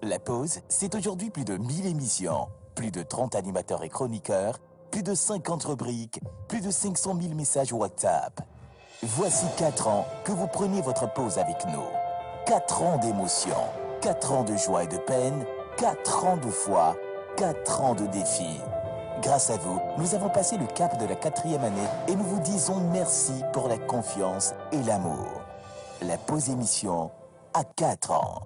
La pause, c'est aujourd'hui plus de 1000 émissions, plus de 30 animateurs et chroniqueurs, plus de 50 rubriques, plus de 500 000 messages WhatsApp. Voici 4 ans que vous prenez votre pause avec nous. 4 ans d'émotion, 4 ans de joie et de peine, 4 ans de foi, 4 ans de défis. Grâce à vous, nous avons passé le cap de la 4e année et nous vous disons merci pour la confiance et l'amour. La pause émission à 4 ans.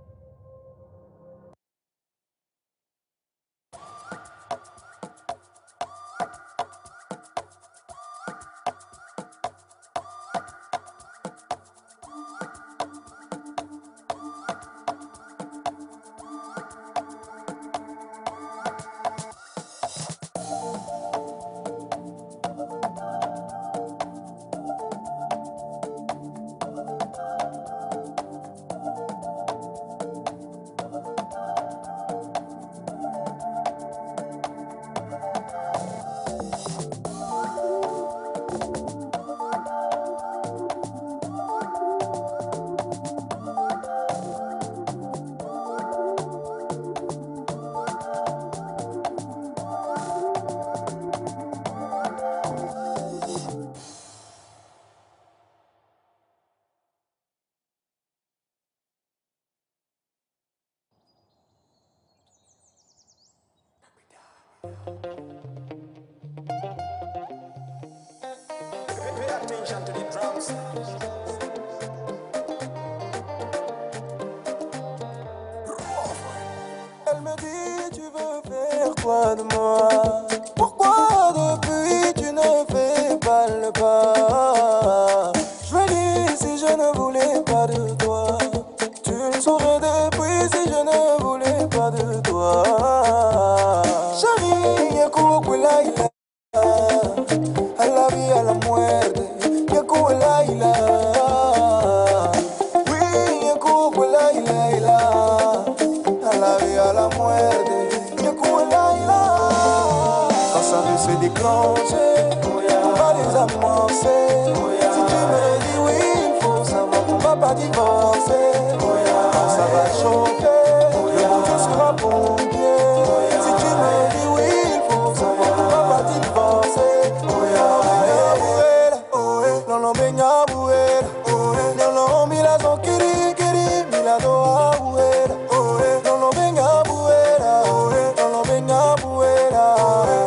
Pay attention to the drums. Elle me dit, tu veux faire quoi de moi? Pourquoi depuis tu ne fais pas le pas? Je lui dis, si je ne voulais pas de toi, tu le saurais depuis si je ne voulais pas de toi. Chérie, Yakuwelaila, a la vida, a la muerte, Yakuwelaila. Oui, Yakuwelaila, a la vida, a la muerte, Yakuwelaila. Quand ça veut se déclencher, on va les amorcer. Si tu me dis oui, il faut savoir qu'on va pas divorcer. Quand ça va chauffer, le bon Dieu sera pompier. Si tu me dis oui, il faut savoir qu'on va pas divorcer. Non, non, venga, buera. Non, non, mila son kiri, kiri, mila doa, buera. Non, non, venga, buera. Non, non, venga, buera.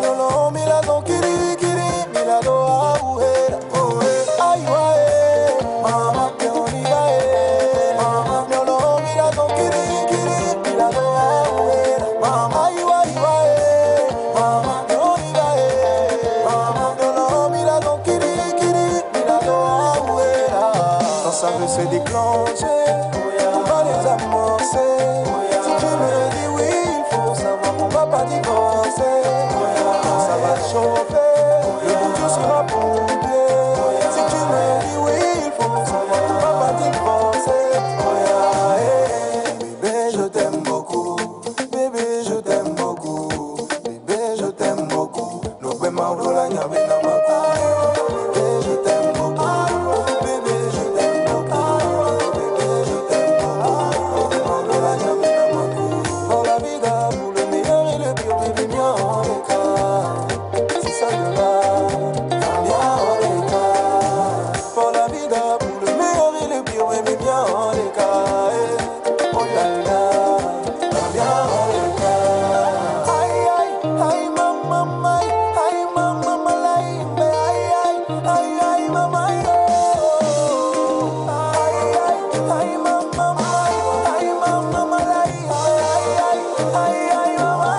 Non, non, mila son kiri, kiri, mila doa, buera. Ay, guay, mama, que oliva, no, no, mila son kiri, kiri, mila doa, buera. Ay, guay, mama, que oliva, no, no, mila son kiri, kiri, mila doa, buera. Quand ça veut se déclencher, on va les amorcer. Si tu me dis oui, il faut savoir qu'on va pas divorcer. Quand ça va chauffer, le bon Dieu sera pompier. Si tu me dis oui, il faut savoir qu'on va pas divorcer. Bébé, je t'aime beaucoup. Bébé, je t'aime beaucoup. Bébé, je t'aime beaucoup. No pe maula nya bena maku. Bébé, je t'aime beaucoup. Bébé, je t'aime beaucoup. Bébé, je t'aime beaucoup. No pe maula nya bena maku. Pour la vida, pour le meilleur et le pire, bébé, bien en les cas. Si ça te va, bien en les cas. Pour la vida, pour le meilleur et le pire, bébé, bien en les cas. Oh là là, bien en les cas. Aïe aïe, aïe maman, aïe maman, aïe aïe, aïe aïe maman, aïe aïe, aïe maman, aïe maman, aïe aïe maman.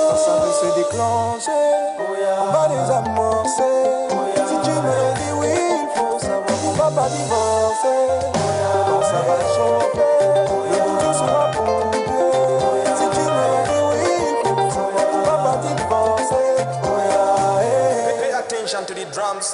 Quand ça veut se déclencher, on va les amorcer. Si tu me dis oui, il faut savoir qu'on va pas divorcer. Quand ça va chauffer, le bon Dieu sera pompier. Si tu me dis oui, il faut savoir qu'on va pas divorcer. Pay attention to the drums.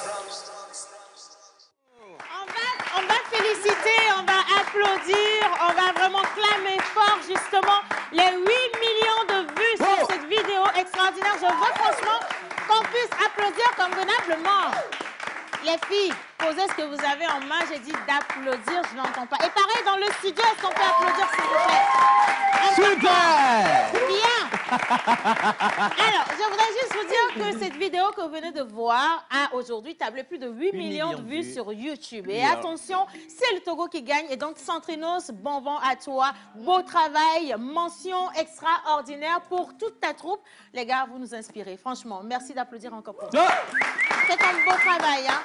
On va féliciter, on va applaudir, on va vraiment clamer fort justement les 8 millions de vues sur cette vidéo extraordinaire. Je veux franchement qu'on puisse applaudir convenablement. Les filles, posez ce que vous avez en main. J'ai dit d'applaudir, je n'entends pas. Et pareil dans le studio, est-ce qu'on peut applaudir s'il vous plaît? Super! Bien. Alors, je voudrais juste vous dire que cette vidéo que vous venez de voir a aujourd'hui tablé plus de 8 millions de vues sur YouTube. Et attention, c'est le Togo qui gagne. Et donc, Centrinos, bon vent à toi. Beau travail, mention extraordinaire pour toute ta troupe. Les gars, vous nous inspirez. Franchement, merci d'applaudir encore pour nous. C'est un beau travail, hein?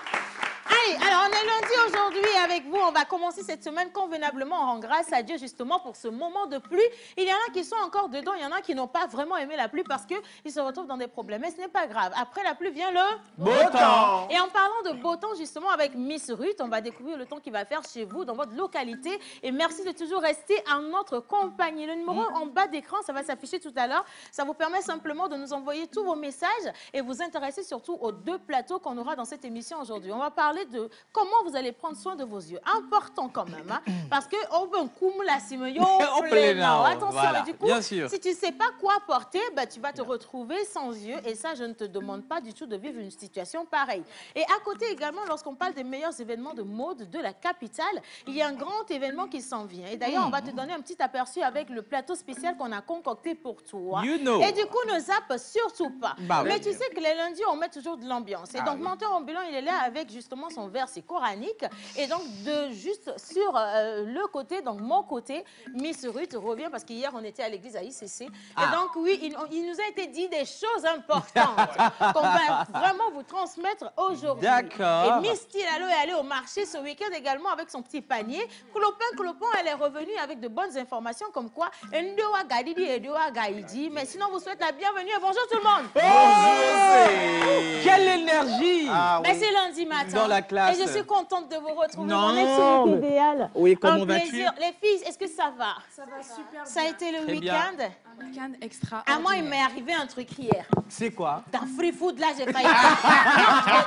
Allez, alors on est lundi aujourd'hui avec vous. On va commencer cette semaine convenablement. On rend grâce à Dieu justement pour ce moment de pluie. Il y en a qui sont encore dedans, il y en a qui n'ont pas vraiment aimé la pluie parce qu'ils se retrouvent dans des problèmes. Mais ce n'est pas grave. Après la pluie vient le beau temps. Et en parlant de beau temps justement avec Miss Ruth, on va découvrir le temps qu'il va faire chez vous, dans votre localité. Et merci de toujours rester en notre compagnie. Le numéro en bas d'écran, ça va s'afficher tout à l'heure. Ça vous permet simplement de nous envoyer tous vos messages et vous intéresser surtout aux 2 plateaux qu'on aura dans cette émission aujourd'hui. On va parler de comment vous allez prendre soin de vos yeux. Important quand même, hein, parce que attention, voilà, du coup, bien sûr. si tu ne sais pas quoi porter, bah, tu vas te retrouver sans yeux et ça, je ne te demande pas du tout de vivre une situation pareille. Et à côté également, lorsqu'on parle des meilleurs événements de mode de la capitale, il y a un grand événement qui s'en vient. Et d'ailleurs, on va te donner un petit aperçu avec le plateau spécial qu'on a concocté pour toi. You know. Et du coup, ne zappe surtout pas. Bah Mais oui. tu sais que les lundis, on met toujours de l'ambiance. Et donc, Menteur ambulant, il est là avec justement son verset coranique. Et donc, juste sur le côté, donc mon côté, Miss Ruth revient parce qu'hier, on était à l'église à ICC. Et donc, oui, il nous a été dit des choses importantes qu'on va vraiment vous transmettre aujourd'hui. D'accord. Et Miss Tilalo est allée au marché ce week-end également avec son petit panier. Clopin, elle est revenue avec de bonnes informations comme quoi Ndoa Gadidi et Ndoa Gaïdi. Mais sinon, vous souhaite la bienvenue et bonjour tout le monde. Bonjour. Quelle énergie. Ben, c'est lundi matin. Dans la classe. Et je suis contente de vous retrouver. Non, Mon ex mais- idéal. Oui, comment Un vas-tu? plaisir. Les filles, est-ce que ça va? Ça va super Ça a été le Très bien. week-end? Un week-end extra. À moi, il m'est arrivé un truc hier. C'est quoi? Dans Free Food, là, j'ai failli. Non,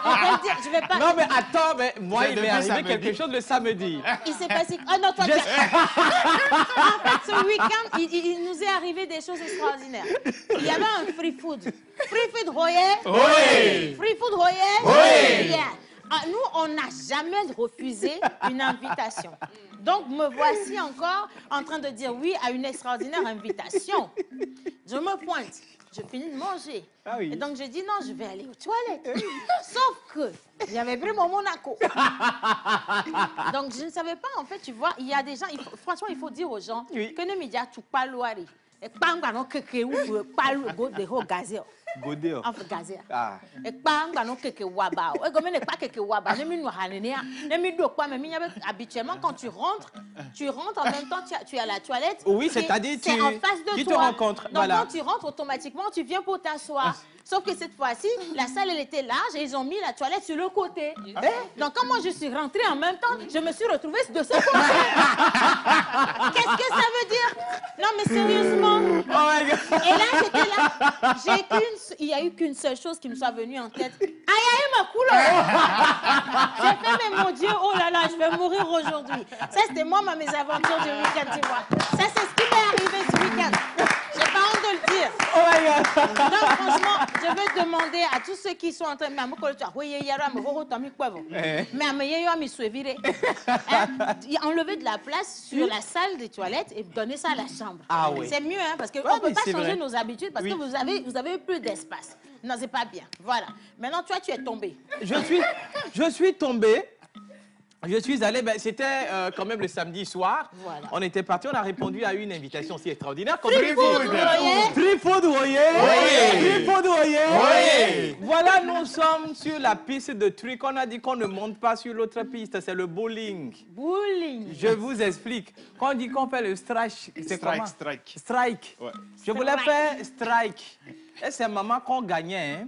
je vais le dire, je vais pas. Non, mais attends, mais moi, C'est il m'est depuis arrivé samedi. quelque chose le samedi. Il s'est passé. Oh non, toi, tu as- En fait, ce week-end, il nous est arrivé des choses extraordinaires. Il y avait un free food. Free food Royer. Oui. Free food Royer. Oui. Yeah. Ah, nous, on n'a jamais refusé une invitation. Donc, me voici encore en train de dire oui à une extraordinaire invitation. Je me pointe. Je finis de manger. Ah oui. Et donc, je dis non, je vais aller aux toilettes. Sauf que j'avais pris mon Monaco. Donc, je ne savais pas, en fait, tu vois, il y a des gens, franchement, il faut dire aux gens Oui. que ne me disent pas loiri. Et pas non keke ou pas le go de ho gazé. Godé. Enfin, gazé. Ah. Et pas non keke waba. Et comme n'est pas keke waba, ne me nous hanenia. Ne me do quoi, mais habituellement, quand tu rentres en même temps, tu es à la toilette. Oui, c'est-à-dire c'est en face de tu toi. te rencontres. Donc, Voilà. quand tu rentres automatiquement, tu viens pour t'asseoir. Sauf que cette fois-ci, la salle, elle était large et ils ont mis la toilette sur le côté. Donc, quand moi, je suis rentrée en même temps, je me suis retrouvée de ce côté. Qu'est-ce que ça veut dire? Non, mais sérieusement. Oh my God. Et là, j'étais là. Il n'y a eu qu'une seule chose qui me soit venue en tête. Aïe, aïe, ma couleur. J'ai fait, mais mon Dieu, oh là là, je vais mourir aujourd'hui. Ça, c'était moi, mes aventures du week-end, tu vois. Ça, c'est ce qui m'est arrivé ce week-end. J'ai pas honte de le dire. Oh my God. Non, franchement, je veux demander à tous ceux qui sont en train de enlever de la place sur la salle des toilettes et donner ça à la chambre. Ah oui. C'est mieux, hein, parce qu'on Ouais, ne peut mais pas c'est changer vrai. nos habitudes parce Oui. que vous avez plus d'espace. Non, c'est pas bien. Voilà. Maintenant, toi, tu es tombé. Je suis tombé. Je suis allé, ben, c'était quand même le samedi soir. Voilà. On était parti, on a répondu à une invitation aussi extraordinaire. Free food, Royer. Free food, Royer. Free food, Royer. Oui. Voilà, nous sommes sur la piste de truc. On a dit qu'on ne monte pas sur l'autre piste, c'est le bowling. Bowling. Je vous explique. Quand on dit qu'on fait le strike, c'est comment? Strike. Strike. Ouais. Je voulais faire strike. Et c'est maman qu'on gagnait. Hein.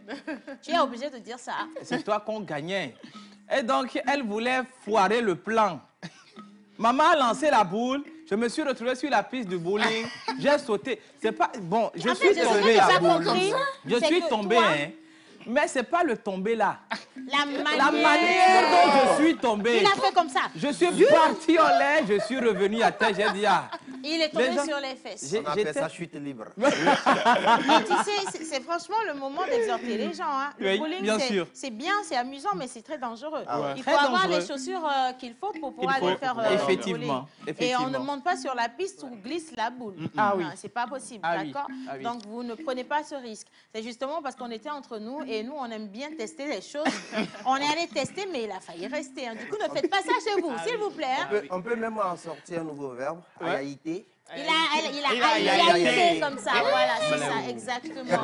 Tu es obligé de dire ça. C'est toi qu'on gagnait. Et donc, elle voulait foirer le plan. Maman a lancé la boule. Je me suis retrouvé sur la piste du bowling. J'ai sauté. C'est pas... Bon, je En suis fait, je tombé sais la déjà boule. compris. Je C'est suis que tombé, toi, hein. Mais c'est pas le tomber là. La manière, La manière dont je suis tombé. Il a fait comme ça. Je suis parti en l'air, je suis revenu à terre. J'ai dit, ah, Il est tombé sur les fesses. On appelle ça chute libre. Mais tu sais, c'est franchement le moment d'exhorter les gens. Hein. Le Oui, bowling, bien sûr. c'est bien, c'est amusant, mais c'est très dangereux. ouais. Il faut Très avoir dangereux. les chaussures qu'il faut pour pouvoir Il faut, aller faire effectivement, le bowling. Et on ne effectivement. monte pas sur la piste où glisse la boule. Ah oui. Non, c'est pas possible, Ah oui, d'accord? ah oui. Donc, vous ne prenez pas ce risque. C'est justement parce qu'on était entre nous et nous, on aime bien tester les choses. On est allé tester, mais il a failli rester. Hein. Du coup, ne faites pas ça chez vous, s'il vous plaît. Hein. On peut même en sortir un nouveau verbe, haïté. Il a été comme ça, voilà, c'est ça, exactement.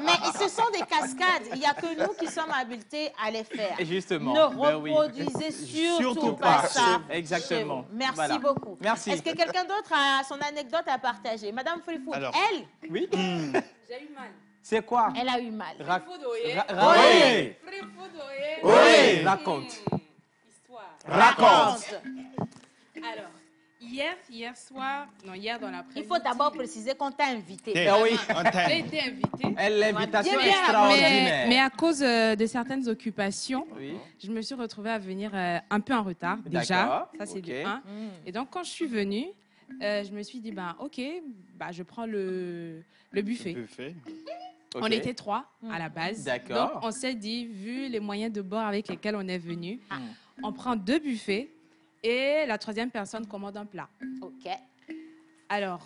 Mais ce sont des cascades, il n'y a que nous qui sommes habilités à les faire. Et justement, Ne ben oui. reproduisez surtout pas. pas ça. Exactement. chez vous. Merci Voilà. beaucoup. Merci. Est-ce que quelqu'un d'autre a son anecdote à partager? Madame Freefood, Alors. elle, Oui. J'ai eu mal. C'est quoi? elle a eu mal. Foudoyer. Oui. Foudoyer. Oui. Raconte. Histoire. Raconte. Alors, hier soir, non, hier dans l'après-midi. Il faut d'abord préciser qu'on t'a invité. Eh oui. J'ai été invitée. L'invitation Bien, extraordinaire. Mais à cause de certaines occupations, Oui. je me suis retrouvée à venir un peu en retard déjà. D'accord, Ça, c'est ok. de un. Et donc, quand je suis venue, je me suis dit, ben, OK, bah, je prends le buffet. Ok. On était 3 à la base. D'accord. Donc, on s'est dit, vu les moyens de bord avec lesquels on est venu, Ah. on prend 2 buffets et la 3e personne commande un plat. OK. Alors,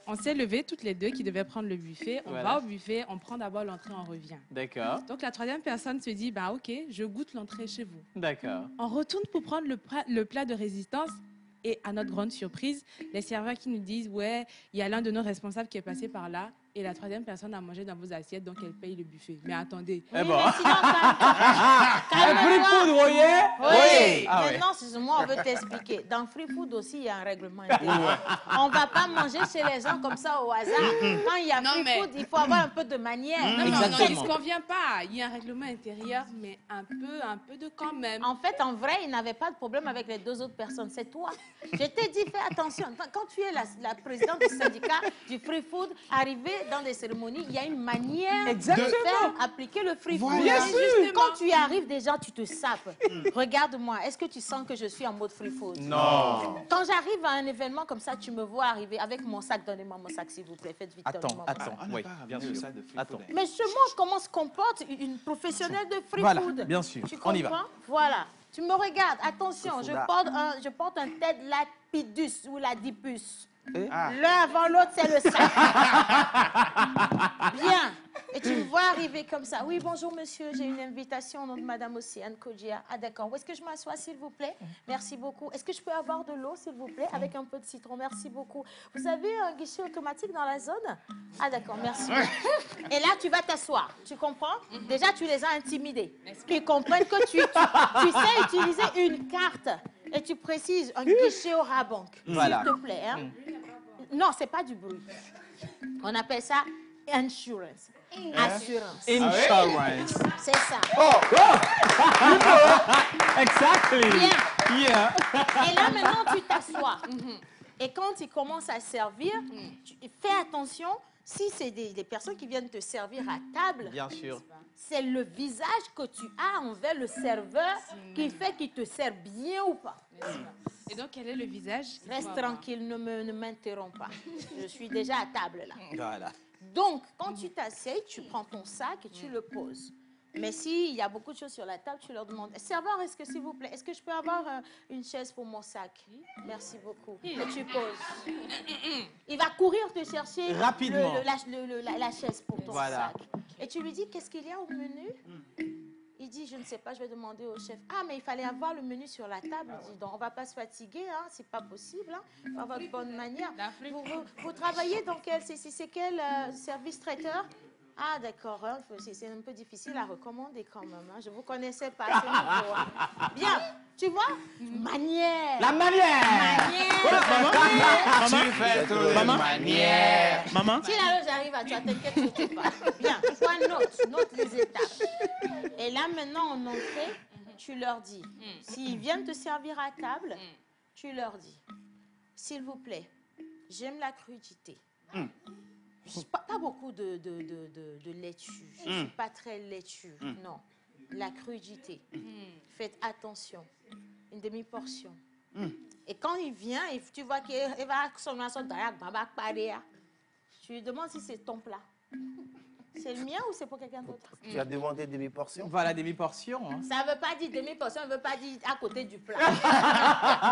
on s'est levés toutes les deux qui devaient prendre le buffet. On Voilà. va au buffet, on prend d'abord l'entrée, on revient. D'accord. Donc, la 3e personne se dit, bah, OK, je goûte l'entrée chez vous. D'accord. On retourne pour prendre le plat de résistance. Et à notre grande surprise, les serveurs qui nous disent, ouais, il y a l'un de nos responsables qui est passé par là et la 3e personne a mangé dans vos assiettes, donc elle paye le buffet. Mais attendez, Eh Oui, bon. mais sinon, Free food, vous voyez? Oui. Ah ouais. Maintenant, excuse-moi, on veut t'expliquer. Dans Free Food aussi, il y a un règlement intérieur. On ne va pas manger chez les gens comme ça au hasard. Quand il y a Non, Free mais- Food, il faut avoir un peu de manière. non, Exactement. il ne se convient pas. Il y a un règlement intérieur, mais un peu de quand même. En fait, en vrai, il n'avait pas de problème avec les 2 autres personnes. C'est toi. Je t'ai dit, fais attention. Quand tu es la présidente du syndicat du Free Food, arrivé dans des cérémonies, il y a une manière Exactement. de faire appliquer le Free Food. Bien Et sûr. justement, quand tu y arrives, déjà, tu te sapes. Regarde-moi. Est-ce que tu sens que je suis en mode Free Food? Non. Quand j'arrive à un événement comme ça, tu me vois arriver avec mon sac. Donnez-moi mon sac, s'il vous plaît. Faites vite. donnez-moi mon sac. Oui, bien sûr. Attends. Mais je montre comment se comporte une professionnelle de Free Voilà, Food. bien sûr. Tu On y va. comprends? Voilà. Tu me regardes. Attention, je Free porte un Ted Lapidus ou Ladipus. Ah. L'un avant l'autre, c'est le sac. Bien. Et tu me vois arriver comme ça. Oui, bonjour monsieur, j'ai une invitation au nom de Madame Océane Kodjia. Ah d'accord, où est-ce que je m'assois s'il vous plaît? Merci beaucoup. Est-ce que je peux avoir de l'eau s'il vous plaît avec un peu de citron? Merci beaucoup. Vous avez un guichet automatique dans la zone? Ah d'accord, merci beaucoup. Et là, tu vas t'asseoir. Tu comprends? Déjà, tu les as intimidés. Ils comprennent que tu sais utiliser une carte. Et tu précises un guichet au Rabank, Voilà. s'il te plaît. Hein? Non, c'est pas du bruit. On appelle ça insurance. Assurance. Insurance. C'est ça. Exactly. Bien. Yeah. Et là, maintenant, tu t'assois. Et quand il commence à servir, fais attention. Si c'est des personnes qui viennent te servir à table, Bien sûr. c'est le visage que tu as envers le serveur qui fait qu'il te sert bien ou pas. Et donc, quel est le visage? Reste tranquille, ne m'interromps pas. Je suis déjà à table là. Voilà. Donc, quand tu t'assieds, tu prends ton sac et tu le poses. Mais s'il y a beaucoup de choses sur la table, tu leur demandes, serveur, est-ce que s'il vous plaît, est-ce que je peux avoir une chaise pour mon sac? Merci beaucoup. Et tu poses. Il va courir te chercher Rapidement. la chaise pour ton Voilà. sac. Et tu lui dis, qu'est-ce qu'il y a au menu? Il dit, je ne sais pas, je vais demander au chef. Ah, mais il fallait avoir le menu sur la table. Il dit, donc, on ne va pas se fatiguer, hein, c'est pas possible. Hein. Il faut avoir de bonnes manières. Vous travaillez dans quel service traiteur? Ah, d'accord, hein, c'est un peu difficile à recommander quand même. Hein. Je ne vous connaissais pas à ce niveau. Hein. Bien, tu vois? Manière. La manière. Manière. Tu fais tout manière. Maman? Si la loge arrive à toi, t'inquiète surtout pas. Bien, toi, note les étapes. Et là, maintenant, en entrée, tu leur dis, s'ils viennent te servir à table, tu leur dis, s'il vous plaît, j'aime la crudité. Pas beaucoup de laitue. Je ne suis pas très laitue, non. La crudité. Faites attention. Une demi-portion. Et quand il vient, et tu vois qu'il va sonner son dayak, tu lui demandes si c'est ton plat. C'est le mien ou c'est pour quelqu'un d'autre? Tu as demandé demi-portion? Voilà, demi-portion. Hein. Ça ne veut pas dire demi-portion, ça ne veut pas dire à côté du plat.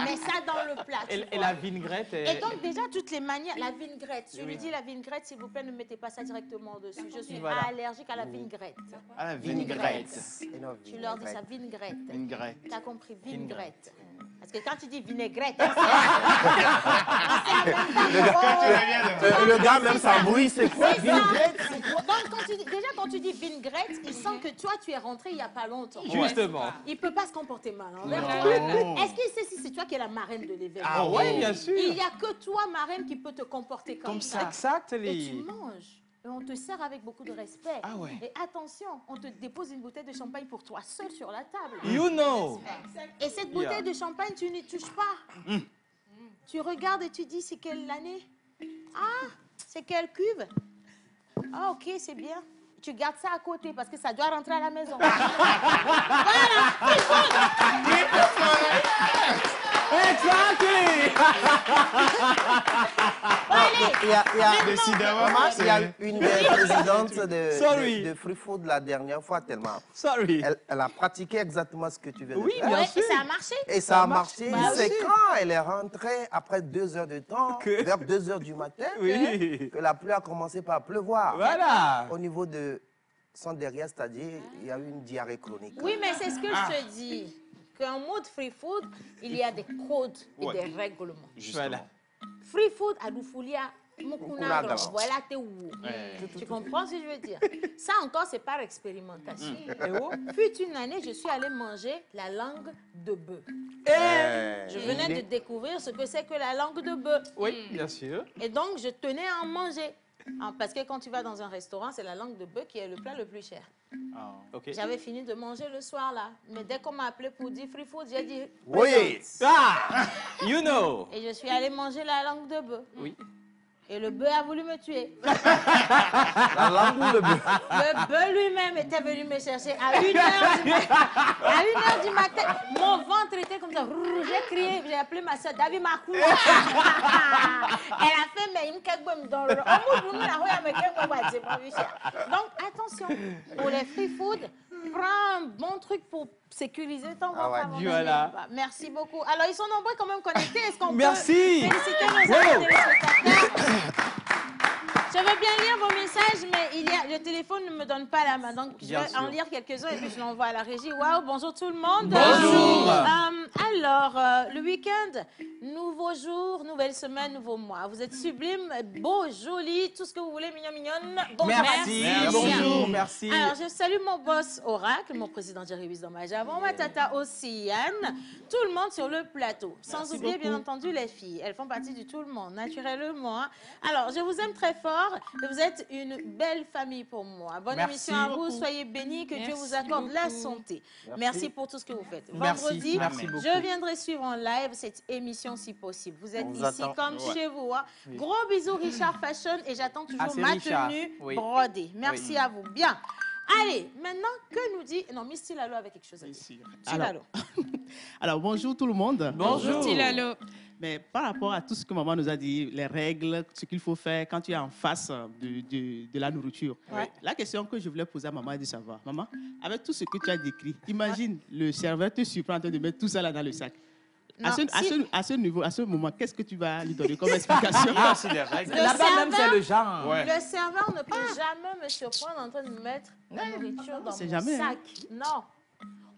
Mais ça dans le plat. Et la vinaigrette est... Et donc, déjà, toutes les manières, la vinaigrette. Je lui dis la vinaigrette, s'il vous plaît, ne mettez pas ça directement dessus. Je suis allergique à la vinaigrette. À la vinaigrette. Tu leur dis ça, vinaigrette. Vinaigrette. Tu as compris, vinaigrette. Parce que quand tu dis vinaigrette, Le gars même s'embrouille, c'est quoi? vinaigrette, c'est quoi? Donc, quand tu dis vinaigrette, il sent que toi, tu es rentré il n'y a pas longtemps. Justement. Il ne peut pas se comporter mal envers toi. Est-ce qu'il sait si c'est toi qui es la marraine de l'événement? Ah oui, bien sûr. Il n'y a que toi, marraine, qui peut te comporter comme ça. Exactement. Et tu manges. Et on te sert avec beaucoup de respect. Ah ouais. Et attention, on te dépose une bouteille de champagne pour toi seul sur la table. You know. Et cette bouteille de champagne, tu n'y touches pas. Tu regardes et tu dis, c'est quelle année? Ah, c'est quelle cuve? Ah, ok, c'est bien. Tu gardes ça à côté parce que ça doit rentrer à la maison. Exactly. Il y a une des présidentes de Free Food la dernière fois tellement. Sorry. Elle a pratiqué exactement ce que tu viens de faire. Ouais, et ça a marché. Et ça a marché. Bah C'est oui. quand elle est rentrée après 2 heures de temps, vers 2 heures du matin, Oui. que la pluie a commencé par pleuvoir. Voilà. Au niveau de son derrière, c'est-à-dire, il y a eu une diarrhée chronique. Oui, mais c'est ce que je te dis. Qu'en mode free food, il y a des codes et des règlements. Voilà. Free food, à Doufoulia, Mukunagala. voilà, t'es où? Tu comprends ce que je veux dire? Ça encore, c'est par expérimentation. Fut une année, je suis allée manger la langue de bœuf. Je venais de découvrir ce que c'est que la langue de bœuf. Oui, bien sûr. Et donc, je tenais à en manger. Parce que quand tu vas dans un restaurant, c'est la langue de bœuf qui est le plat le plus cher. Ok. J'avais fini de manger le soir là. Mais dès qu'on m'a appelé pour dire free food, j'ai dit Oui. Ah, you know. et je suis allée manger la langue de bœuf. Oui. Et le bœuf a voulu me tuer. La langue ou le bœuf? Le bœuf lui-même était venu me chercher à 1h du matin. Mon ventre était comme ça. J'ai crié, j'ai appelé ma soeur, David Makou. Elle a fait, mais il me cache dans le. Donc, attention, pour les free food, prends un bon truc pour sécuriser ton ventre. avant d'aller Voilà. là-bas. Merci beaucoup. Alors, ils sont nombreux quand même connectés. Est-ce qu'on peut Merci. féliciter nos amis téléspectateurs? Je veux bien lire vos messages, mais le téléphone ne me donne pas la main. Donc, je vais en lire quelques-uns et puis je l'envoie à la régie. Waouh, bonjour tout le monde. Bonjour. Alors, le week-end, nouveau jour, nouvelle semaine, nouveau mois. Vous êtes sublime, beau, joli, tout ce que vous voulez, mignon, mignonne. Bonjour. Merci. Bonjour. Merci. Alors, je salue mon boss Oracle, mon président Jerry Wiss dans ma javon, ma tata Océane, tout le monde sur le plateau. Sans oublier, bien entendu, les filles. Elles font partie du tout le monde, naturellement. Alors, je vous aime très fort. Vous êtes une belle famille pour moi. Bonne émission à vous. Soyez bénis. Que Dieu vous accorde la santé. Merci pour tout ce que vous faites. Vendredi, je viendrai suivre en live cette émission si possible. Vous êtes ici comme chez vous. Hein. Gros bisous, Richard Fashion. Et j'attends toujours ma tenue brodée. Merci à vous. Bien. Allez, maintenant, que nous dit... Non, Miss Tilalo avec quelque chose à dire. Alors, bonjour tout le monde. Bonjour. Tilalo. Mais par rapport à tout ce que maman nous a dit, les règles, ce qu'il faut faire quand tu es en face de la nourriture, la question que je voulais poser à maman est de savoir, maman, avec tout ce que tu as décrit, imagine le serveur te surprend en train de mettre tout ça là dans le sac. Non, à ce niveau, à ce moment, qu'est-ce que tu vas lui donner comme explication? C'est des règles. Là-bas même, c'est le genre. Ouais. Le serveur ne peut jamais me surprendre en train de mettre la nourriture dans mon jamais, sac. Non.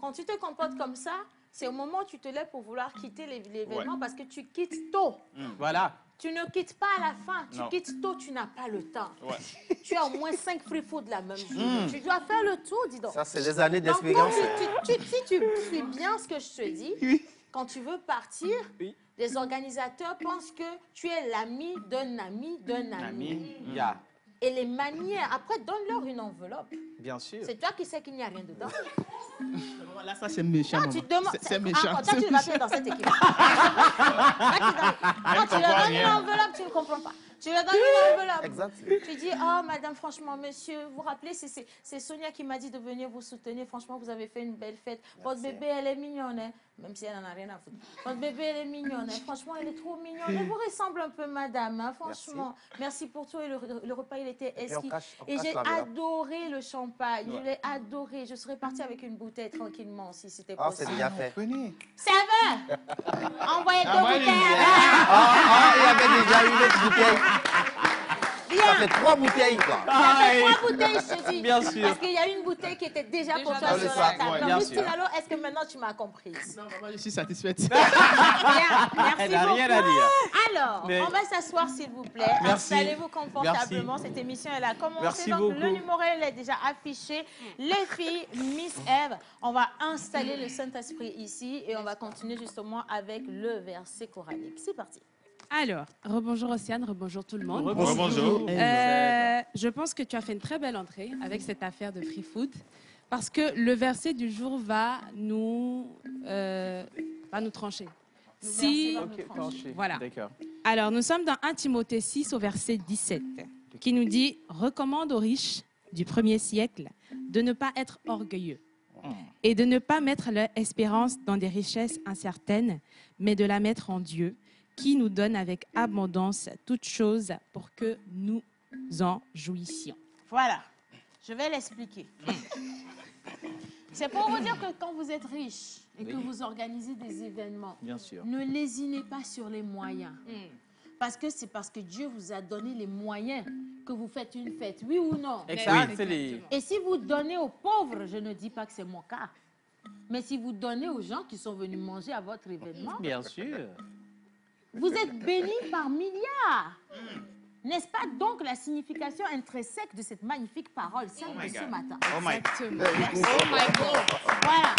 Quand tu te comportes comme ça, c'est au moment où tu te lèves pour vouloir quitter l'événement parce que tu quittes tôt. Voilà. Tu ne quittes pas à la fin. Tu quittes tôt, tu n'as pas le temps. Tu as au moins 5 free food la même journée. Tu dois faire le tour, dis donc. Ça, c'est des années Donc, d'expérience. si tu suis bien ce que je te dis, quand tu veux partir, les organisateurs pensent que tu es l'ami d'un ami d'un ami. Yeah. Et les manières, après, donne-leur une enveloppe. Bien sûr. C'est toi qui sais qu'il n'y a rien dedans. Là, ça, c'est méchant, Non, tu maman. demandes. C'est méchant. Toi, tu ne vas plus dans cette équipe. Quand tu leur donnes une enveloppe, tu ne comprends pas. Tu leur donnes une enveloppe. Exact. Tu dis, oh, madame, franchement, monsieur, vous vous rappelez, c'est Sonia qui m'a dit de venir vous soutenir. Franchement, vous avez fait une belle fête. Votre bébé, elle est mignonne. Hein? même si elle n'en a rien à foutre. Votre bébé, elle est mignonne. Hein. Franchement, elle est trop mignonne. Elle vous ressemble un peu, madame. Hein. Franchement, merci pour tout. Et le repas, il était exquis. Et j'ai adoré le champagne. Je l'ai adoré. Je serais partie avec une bouteille tranquillement si c'était possible. Ah, c'est déjà fait. Ça va? Envoyez 2 bouteilles. Il y avait déjà une autre bouteille. Ça fait 3 bouteilles, quoi. Ça fait 3 bouteilles, je te dis. Bien sûr. Parce qu'il y a une bouteille qui était déjà pour toi sur la table. Donc, Justine, alors, est-ce que maintenant tu m'as comprise? Non, maman, je suis satisfaite. Bien, merci Elle n'a beaucoup. rien à dire. Alors, Mais- on va s'asseoir, s'il vous plaît. Merci. Installez-vous confortablement. Cette émission, elle a commencé. Merci donc, beaucoup. le numéro, elle est déjà affiché. Les filles, Miss Eve, on va installer le Saint-Esprit ici et on va continuer justement avec le verset coranique. C'est parti. Alors, rebonjour Océane, rebonjour tout le monde. Bonjour. Je pense que tu as fait une très belle entrée avec cette affaire de free food parce que le verset du jour va nous trancher. Si, Ok, tranché. Voilà. D'accord. Alors, nous sommes dans 1 Timothée 6 au verset 17 qui nous dit « Recommande aux riches du 1er siècle de ne pas être orgueilleux et de ne pas mettre leur espérance dans des richesses incertaines, mais de la mettre en Dieu, qui nous donne avec abondance toutes choses pour que nous en jouissions. » Voilà, je vais l'expliquer. C'est pour vous dire que quand vous êtes riche et que vous organisez des événements, Bien sûr. ne lésinez pas sur les moyens. Parce que c'est parce que Dieu vous a donné les moyens que vous faites une fête, oui ou non? Exact. C'est les... Et si vous donnez aux pauvres, je ne dis pas que c'est mon cas, mais si vous donnez aux gens qui sont venus manger à votre événement, Bien sûr. vous êtes bénis par milliards. N'est-ce pas donc la signification intrinsèque de cette magnifique parole sainte de ce matin? Oh my Voilà.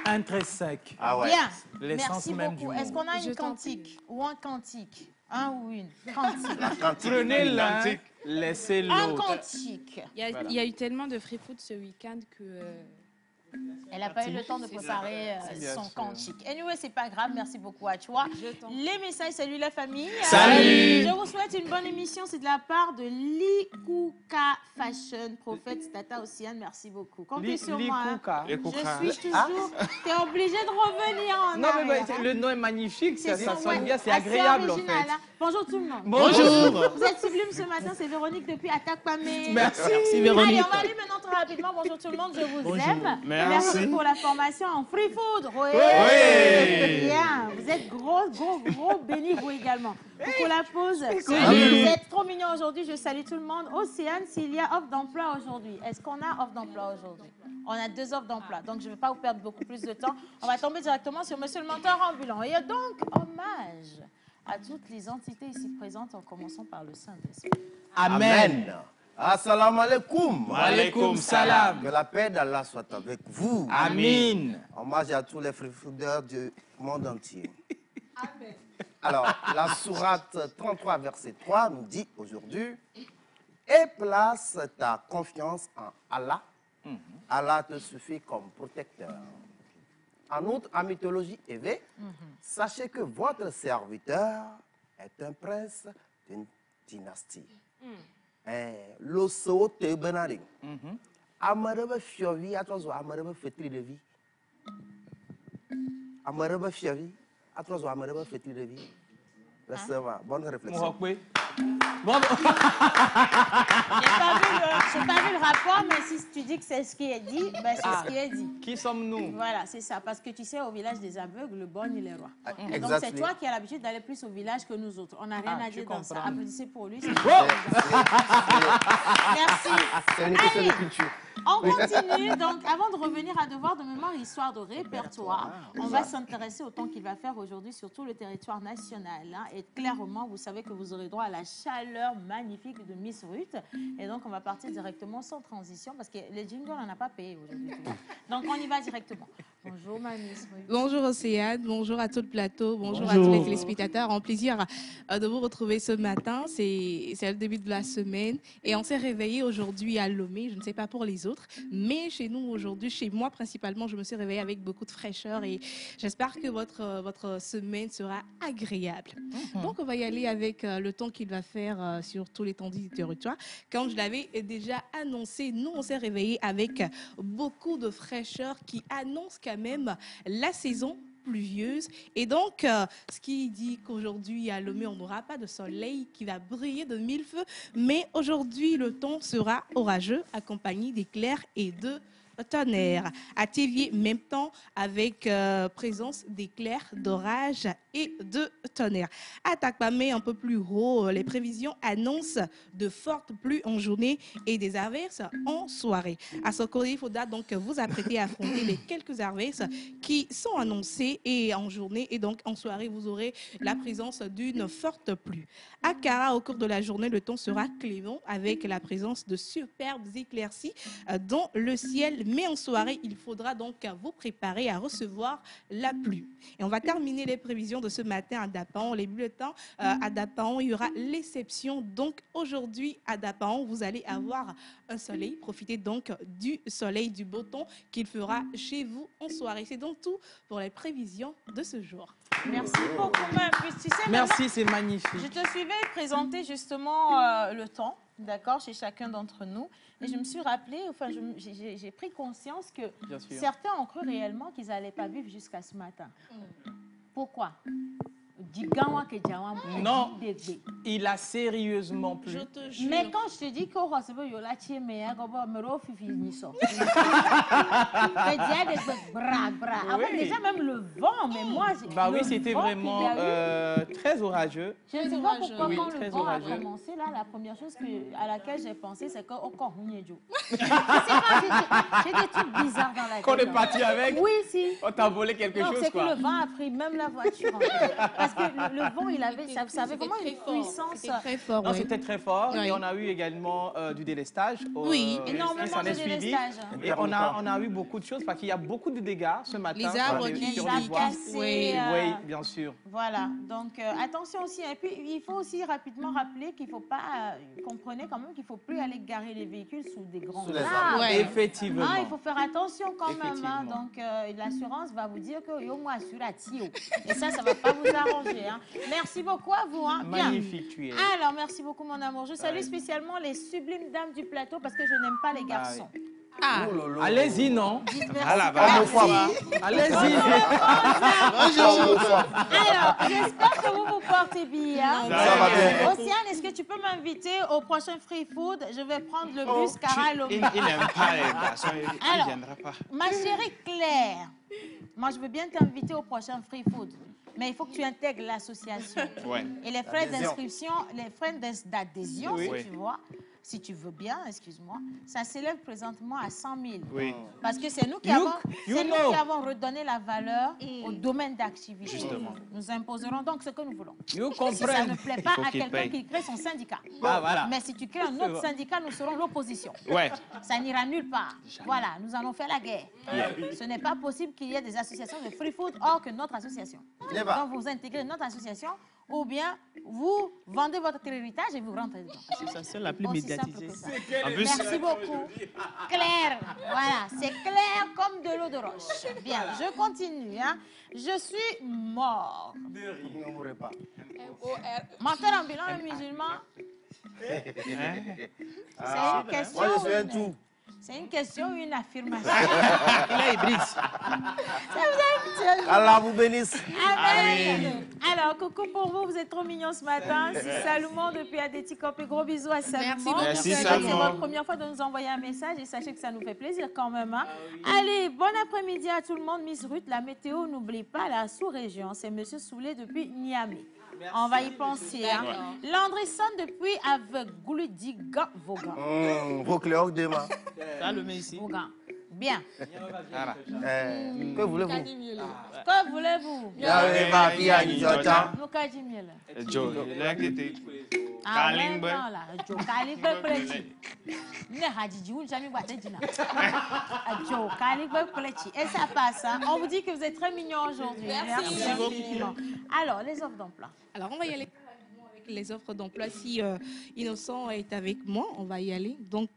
Intrinsèque. Ah ouais. Bien. L'essence Merci même du beaucoup. mot. Est-ce qu'on a Je une t'en cantique ou un cantique? Un ou une cantique. Prenez l'un, laissez Un l'autre. cantique. Il y a eu tellement de free food ce week-end que... Elle n'a pas eu le temps de préparer Bien son sûr. cantique. Anyway, c'est pas grave. Merci beaucoup à toi. Les messages, salut la famille. Salut. Je vous souhaite une bonne émission. C'est de la part de Likuka Fashion, Prophète Tata Océane. Merci beaucoup. Comptez sur moi. Hein. Likuka. Je suis toujours... Tu es obligé de revenir en Non, mais arrière. bah, le nom est magnifique, ça ça, sonne ouais. bien, c'est Assez agréable en original, fait. hein. Bonjour tout le monde. Bonjour. Vous êtes sublime ce matin, c'est Véronique depuis Merci. Atakpamé. Merci, Véronique. Allez, on va aller maintenant très rapidement. Bonjour tout le monde, je vous aime. Merci. Pour la formation en free food. Oui. Oui. Bien. Vous êtes gros bénis vous également. Pour la pause. Salut. Vous êtes trop mignons aujourd'hui. Je salue tout le monde. Océane, s'il y a offre d'emploi aujourd'hui. Est-ce qu'on a offre d'emploi aujourd'hui? On a 2 offres d'emploi. Donc, je ne vais pas vous perdre beaucoup plus de temps. On va tomber directement sur Monsieur le mentor ambulant. Et donc, hommage à toutes les entités ici présentes, en commençant par le Saint-Esprit. Amen. Assalamu alaikum. Wa alaikum salam. Que la paix d'Allah soit avec vous. Amin. Hommage à tous les free-fooders du monde entier. Amen. Alors, la sourate 33, verset 3 nous dit aujourd'hui « Et place ta confiance en Allah. Allah te suffit comme protecteur. » En outre, en mythologie éveillée, sachez que votre serviteur est un prince d'une dynastie. L'osso te benari. Amarebe fiovi, attention, amarebe fetri de vie. Amarebe fiovi, attention, amarebe fetri de vie. Laissez-moi, bonne réflexion. Mohokwe. Bon, J'ai pas vu le rapport, mais si tu dis que c'est ce qui est dit, ben c'est ce qui est dit. qui sommes-nous? Voilà, c'est ça. Parce que tu sais, au village des aveugles, le bon, il est roi. Donc, c'est Exactement. toi qui as l'habitude d'aller plus au village que nous autres. On n'a rien à je dire dans ça. comprends. Applaudissez pour lui. C'est Merci. une question Allez. de culture. On continue. Donc, avant de revenir à devoir de mémoire et histoire de répertoire, on va s'intéresser au temps qu'il va faire aujourd'hui sur tout le territoire national. Hein. Et clairement, vous savez que vous aurez droit à la chaleur magnifique de Miss Ruth. Et donc, on va partir directement sans transition parce que les jingles, on n'a pas payé aujourd'hui. Donc, on y va directement. Bonjour, ma Miss Ruth. Bonjour Océane, bonjour à tout le plateau, bonjour à tous les téléspectateurs. Un plaisir de vous retrouver ce matin. C'est le début de la semaine et on s'est réveillé aujourd'hui à Lomé. Je ne sais pas pour les autres, mais chez nous aujourd'hui, chez moi principalement, je me suis réveillée avec beaucoup de fraîcheur et j'espère que votre semaine sera agréable. Donc, on va y aller avec le temps qu'il va faire sur tout l'étendue du territoire. Comme je l'avais déjà annoncé, nous, on s'est réveillés avec beaucoup de fraîcheur qui annonce quand même la saison pluvieuse. Et donc, ce qui dit qu'aujourd'hui, à Lomé, on n'aura pas de soleil qui va briller de mille feux. Mais aujourd'hui, le temps sera orageux, accompagné d'éclairs et de tonnerre. À Théviers, même temps, avec présence d'éclairs, d'orages et de tonnerre. À Takpamé, un peu plus haut, les prévisions annoncent de fortes pluies en journée et des averses en soirée. À Sokore, il faudra donc vous apprêter à affronter les quelques averses qui sont annoncées et en journée, et donc en soirée, vous aurez la présence d'une forte pluie. À Kara, au cours de la journée, le temps sera clément avec la présence de superbes éclaircies dans le ciel. Mais en soirée, il faudra donc vous préparer à recevoir la pluie. Et on va terminer les prévisions de ce matin à Dapan. Les bulletins à Dapan, il y aura l'exception. Donc aujourd'hui à Dapan, vous allez avoir un soleil. Profitez donc du soleil, du beau temps qu'il fera chez vous en soirée. C'est donc tout pour les prévisions de ce jour. Merci beaucoup, ma puce. Tu sais, Merci, c'est magnifique. je te suivais présenter justement le temps, d'accord, chez chacun d'entre nous. Et je me suis rappelé, enfin, j'ai pris conscience que certains ont cru réellement qu'ils n'allaient pas vivre jusqu'à ce matin. Pourquoi? Non, il a sérieusement plu. Je te jure. Mais quand je te dis que déjà même le vent, mais moi... Bah oui, c'était vraiment très orageux. Je ne sais pas pourquoi Oui, quand le très vent a orageux. commencé, là, la première chose à laquelle j'ai pensé, c'est qu'encore Hunyedjo. J'ai des trucs bizarres dans la tête. Qu'on est parti avec, Oui, si. on t'a volé quelque Non, chose, c'est que quoi. le vent a pris même la voiture. En fait. Parce que le vent, il avait, ça avait vraiment une puissance. C'était très fort, Non, oui. c'était très fort. Oui. Et on a eu également du délestage. Oui, énormément qui s'en est de suivi. délestage. Et on a eu beaucoup de choses parce qu'il y a beaucoup de dégâts ce matin. Les arbres sur qui- sur Les les arbres voies. cassés, Oui. Oui, bien sûr. Voilà, donc attention aussi. Et puis, il faut aussi rapidement rappeler qu'il ne faut pas, comprenez quand même qu'il ne faut plus aller garer les véhicules sous des grands Sous les arbres. Ouais. Effectivement. Ah, il faut faire attention quand même. Hein. Effectivement. Donc, l'assurance va vous dire que yo, moi, assure à Tio. Et ça ne va pas vous arranger. Hein. Merci beaucoup à vous. Hein. Bien. Magnifique tu es. Alors, merci beaucoup, mon amour. Je salue spécialement les sublimes dames du plateau parce que je n'aime pas les garçons. Ah, Allez-y, non? Dites merci. Alors, Allez-y. Alors, j'espère que vous vous portez bien. Ça va bien. Océane, est-ce que tu peux m'inviter au prochain Free Food? Je vais prendre le bus Cara Lomé. Il n'aime pas les garçons, il ne Alors, viendra pas. ma chérie Claire, moi je veux bien t'inviter au prochain Free Food, mais il faut que tu intègres l'association. Ouais. Et les frais Adhésion. d'inscription, les frais d'adhésion, Oui. si tu vois, si tu veux bien, excuse-moi, ça s'élève présentement à 100 000. Oui. Parce que c'est nous qui You know. avons redonné la valeur au domaine d'activité. Justement. Nous imposerons donc ce que nous voulons. You Si ça ne comprends. plaît pas faut à qu'il quelqu'un paye. qui crée son syndicat. Ah, voilà. Mais si tu crées un autre syndicat, nous serons l'opposition. Ouais. Ça n'ira nulle part. Voilà, nous allons faire la guerre. Ce n'est pas possible qu'il y ait des associations de free food hors que notre association. Never. Donc vous intégrez notre association ou bien vous vendez votre héritage et vous rentrez dedans. C'est sa seule la plus Aussi simple médiatisée. que ça. En plus, Merci beaucoup. Claire, voilà, c'est clair comme de l'eau de roche. Bien, je continue. Hein. Je suis mort. Ne mourrez pas. Menteur ambulant et musulman, c'est une question. Moi, je suis ou un une- tout. C'est une question ou une affirmation? Là, il brise. Allah vous bénisse. Amen. Alors, coucou pour vous, vous êtes trop mignons ce matin. C'est Salomon depuis Adéticop et gros bisous à Salomon. Merci beaucoup, Merci, C'est Salomon. votre première fois de nous envoyer un message et sachez que ça nous fait plaisir quand même. Hein. Allez, bon après-midi à tout le monde. Miss Ruth, la météo, n'oublie pas la sous-région. C'est Monsieur Soulé depuis Niamey. On va y penser. Hein. Landrisson depuis Aveugloudiga Vaughan. Vos cléocs demain. Ça, le met ici. Vaughan. Bien. Que voulez-vous? Que voulez-vous? Yahweh, ma fille, à Nijota. Nous, Kajimiel. Joe, il a été. Ah, Kalingbe. ouais, non, là, Joe Kalingbe Plechi. Ne Hadjidji, ou jamais boîte Dina. Joe Kalingbe Plechi. Et ça passe, hein. On vous dit que vous êtes très mignons aujourd'hui. Merci. infiniment. Alors, les offres d'emploi. alors on va y aller avec les offres d'emploi. Si Innocent est avec moi, on va y aller. Donc,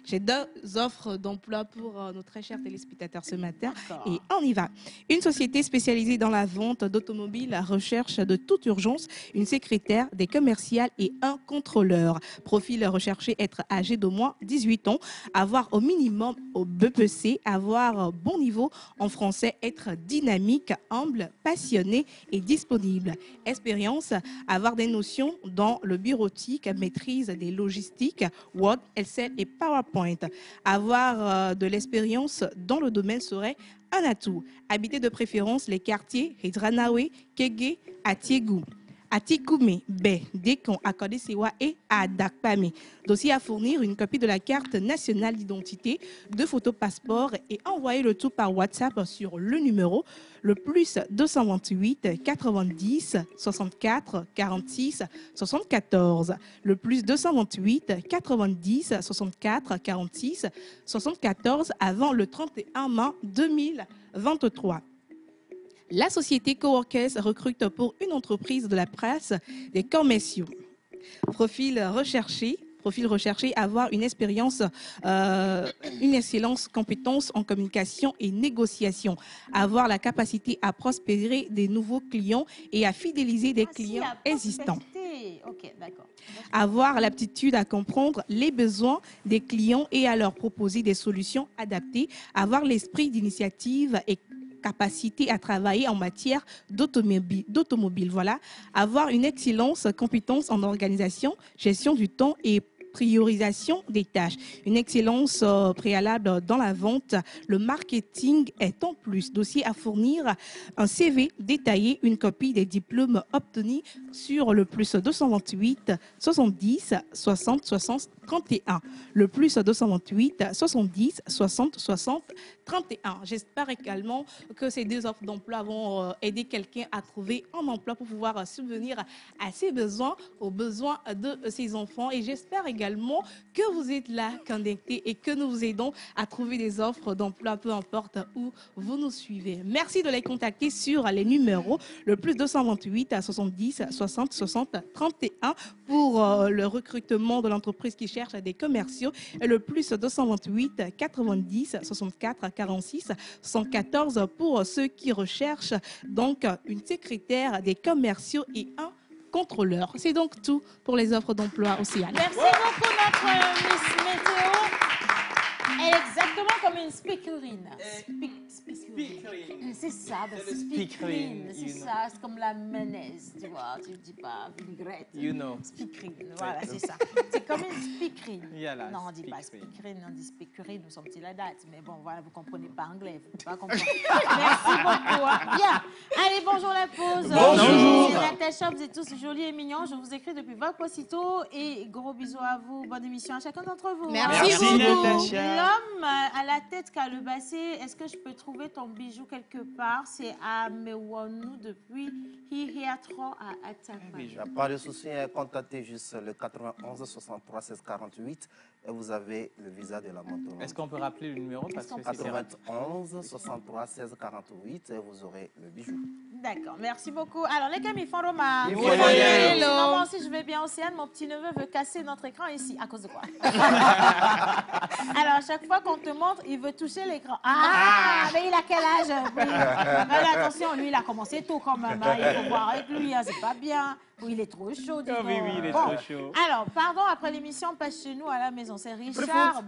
j'ai 2 offres d'emploi pour nos très chers téléspectateurs ce matin. Et on y va. Une société spécialisée dans la vente d'automobiles recherche de toute urgence une secrétaire, des commerciales et un contrôleur. Profil recherché, être âgé d'au moins 18 ans, avoir au minimum au BPC, avoir bon niveau en français, être dynamique, humble, passionné et disponible. Expérience, avoir des notions dans le bureautique, maîtrise des logistiques, Word, Excel et PowerPoint. Avoir de l'expérience dans le domaine serait un atout. Habiter de préférence les quartiers Hidranawe, Kege, Atiegou. Atikoumé, Bé, Dekon, Akodesewa et Adakpame. Dossier à fournir, une copie de la carte nationale d'identité, 2 photos passeport et envoyer le tout par WhatsApp sur le numéro le plus 228 90 64 46 74. Le plus 228 90 64 46 74 avant le 31 mai 2023. La société Coworkers recrute pour une entreprise de la presse des commerciaux. Profil recherché, avoir une expérience, une excellente compétence en communication et négociation, avoir la capacité à prospérer des nouveaux clients et à fidéliser des clients existants. Ok, d'accord. Avoir l'aptitude à comprendre les besoins des clients et à leur proposer des solutions adaptées, avoir l'esprit d'initiative et capacité à travailler en matière d'automobile. Voilà. Avoir une excellente compétence en organisation, gestion du temps et priorisation des tâches. Une excellence préalable dans la vente. Le marketing est en plus. Dossier à fournir, un CV détaillé, une copie des diplômes obtenus sur le plus 228 70 60 60 31. Le plus 228 70 60 60 31. J'espère également que ces 2 offres d'emploi vont aider quelqu'un à trouver un emploi pour pouvoir subvenir à ses besoins, aux besoins de ses enfants. Et j'espère également que vous êtes là, connectés, et que nous vous aidons à trouver des offres d'emploi, peu importe où vous nous suivez. Merci de les contacter sur les numéros le plus 228 à 70 60 60 31 pour le recrutement de l'entreprise qui cherche des commerciaux, et le plus 228 90 64 46 114 pour ceux qui recherchent donc une secrétaire, des commerciaux et un contrôleur. C'est donc tout pour les offres d'emploi Océane. Merci beaucoup, notre Miss Météo. Elle est exactement comme une speakerine. C'est ça, C'est le speakerine, c'est ça, c'est comme la mayonnaise, tu vois, tu ne dis pas vinaigrette. You know. Speakerine, voilà, c'est ça. C'est comme une speakerine. Yeah, non, on ne dit pas speakerine, on dit speakerine, nous sommes-ils la date. Mais bon, voilà, vous ne comprenez pas anglais, vous ne pouvez pas comprendre. Merci beaucoup. Hein. Bien. Allez, bonjour la pause. Bonjour. C'est Natacha, vous êtes tous jolis et mignons. Je vous écris depuis Vac aussitôt et gros bisous à vous. Bonne émission à chacun d'entre vous. Merci beaucoup. Natacha. L'homme à la tête calebacée, est-ce que je peux trouver ton bijou quelque part? C'est à Mewonou depuis Hihiatro à Atapa. Il n'y a pas de souci, contactez juste le 91 63 16 48 et vous avez le visa de la moto. Est-ce qu'on peut rappeler le numéro parce que c'est 91 63 16 48 et vous aurez le bijou. D'accord, merci beaucoup. Alors, les gars, ils font Roma. Hello. Maman, si je vais bien, Océane, mon petit-neveu veut casser notre écran ici. À cause de quoi? Alors, à chaque fois qu'on te montre, il veut toucher l'écran. Ah, mais il a quel âge? Oui. Mais attention, lui, il a commencé tôt quand même. Hein. Il faut voir avec lui, hein. C'est pas bien. Oui, il est trop chaud, dis Ah oui, donc. oui, il est Bon. trop chaud. Alors, pardon, après l'émission, on passe chez nous à la maison. C'est Richard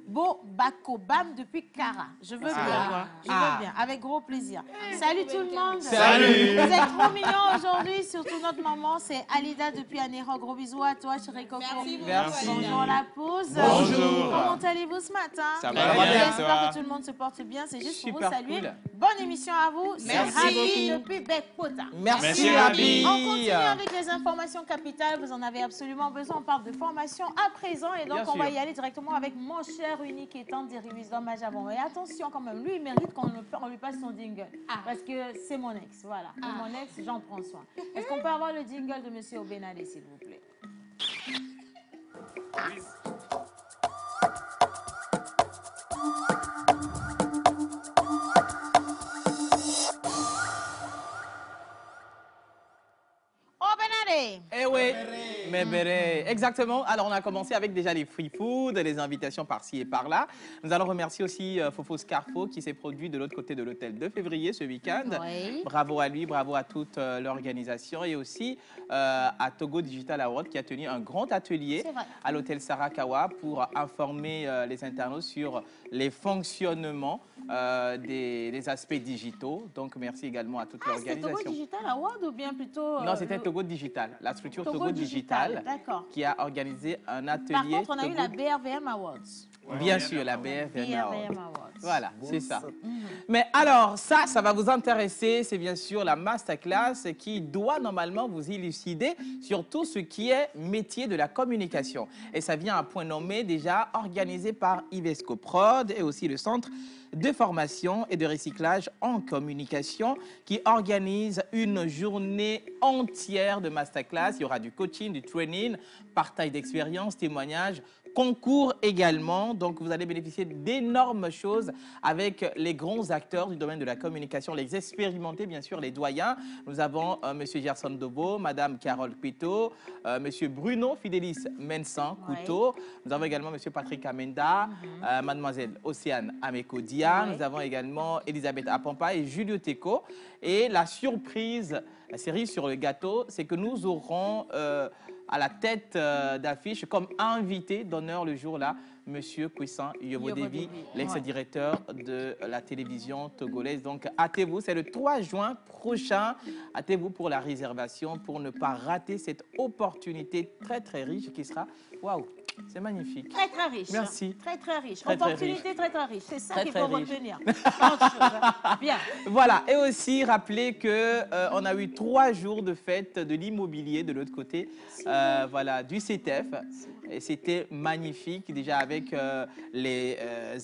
Bokabam depuis Cara. Je veux bien. Je veux bien, avec gros plaisir. Salut tout le monde. Salut. Vous êtes trop mignons aujourd'hui, surtout notre maman, c'est Alida depuis Anéro. Gros bisous à toi, chérie Coco. Merci. Bonjour la pause. Bonjour. Comment allez-vous ce matin? Ça va bien, J'espère que tout le monde se porte bien. C'est juste pour Super vous saluer. cool. Bonne émission à vous. C'est Merci Rabi beaucoup. depuis Bekpota. Merci, Rabi. On continue avec les informations capitales. Vous en avez absolument besoin. On parle de formation à présent. Et donc, Bien on va sûr. y aller directement avec mon cher unique et tendre Dérivis d'homme à Javon. Et attention quand même, lui, il mérite qu'on lui passe son jingle. Parce que c'est mon ex. Voilà. Et mon ex, j'en prends soin. Est-ce qu'on peut avoir le jingle de M. Obenade, s'il vous plaît? Obenade! bérets. Eh oui, mes bérets. Exactement. Alors, on a commencé avec déjà les free food, les invitations par-ci et par-là. Nous allons remercier aussi Fofo Scarfo qui s'est produit de l'autre côté de l'hôtel de février ce week-end. Oui. Bravo à lui, bravo à toute l'organisation et aussi à Togo Digital Award qui a tenu un grand atelier à l'hôtel Sarakawa pour informer les internautes sur les fonctionnements des aspects digitaux. Donc, merci également à toute l'organisation. C'était Togo Digital Award ou bien plutôt... Non, c'était Togo Digital, la structure Togo Digital qui a organisé un atelier. Par contre, on a eu la BRVM Awards. Bien sûr, la BRVM Awards. Voilà, c'est ça. Mais alors, ça va vous intéresser. C'est bien sûr la masterclass qui doit normalement vous élucider sur tout ce qui est métier de la communication. Et ça vient à point nommé déjà organisé par Ivesco Prod et aussi le Centre de formation et de recyclage en communication qui organise une journée entière de masterclass. Il y aura du coaching, du training, partage d'expériences, témoignages, concours également. Donc, vous allez bénéficier d'énormes choses avec les grands acteurs du domaine de la communication, les expérimentés, bien sûr, les doyens. Nous avons M. Gerson Dobo, Mme Carole Pito, M. Bruno Fidelis Mensan Couteau. Nous avons également M. Patrick Amenda, Mademoiselle Océane Amekodia. Nous avons également Elisabeth Apampa et Julio Teco. Et la surprise, la cerise sur le gâteau, c'est que nous aurons... à la tête d'affiche, comme invité d'honneur le jour-là, Monsieur Kouissan Yobodevi, l'ex-directeur de la télévision togolaise. Donc, hâtez-vous, c'est le 3 juin prochain. Hâtez-vous pour la réservation, pour ne pas rater cette opportunité très, très riche qui sera... Waouh, c'est magnifique. Très, très riche. Merci. Très, très riche. Très, très Opportunité très, très riche. C'est ça Très, qu'il très faut riche. retenir. Autre chose, hein. Bien. Voilà, et aussi rappeler que on a eu 3 jours de fête de l'immobilier de l'autre côté, voilà, du CETEF. Et c'était magnifique, déjà avec les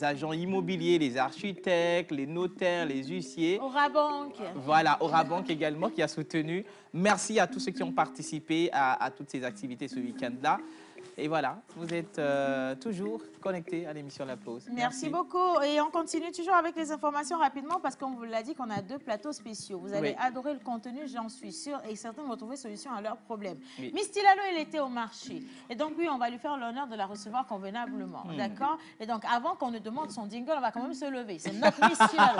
agents immobiliers, les architectes, les notaires, les huissiers. Orabank. Voilà, Orabank également qui a soutenu. Merci à tous ceux qui ont participé à toutes ces activités ce week-end-là. Et voilà, vous êtes toujours connectés à l'émission La Pause. Merci beaucoup. Et on continue toujours avec les informations rapidement parce qu'on vous l'a dit qu'on a 2 plateaux spéciaux. Vous allez adorer le contenu, j'en suis sûre, et certains vont trouver solution à leurs problèmes. Miss Tilalo, elle était au marché. Et donc, oui, on va lui faire l'honneur de la recevoir convenablement. D'accord? Et donc, avant qu'on ne demande son jingle, on va quand même se lever. C'est notre Miss Tilalo.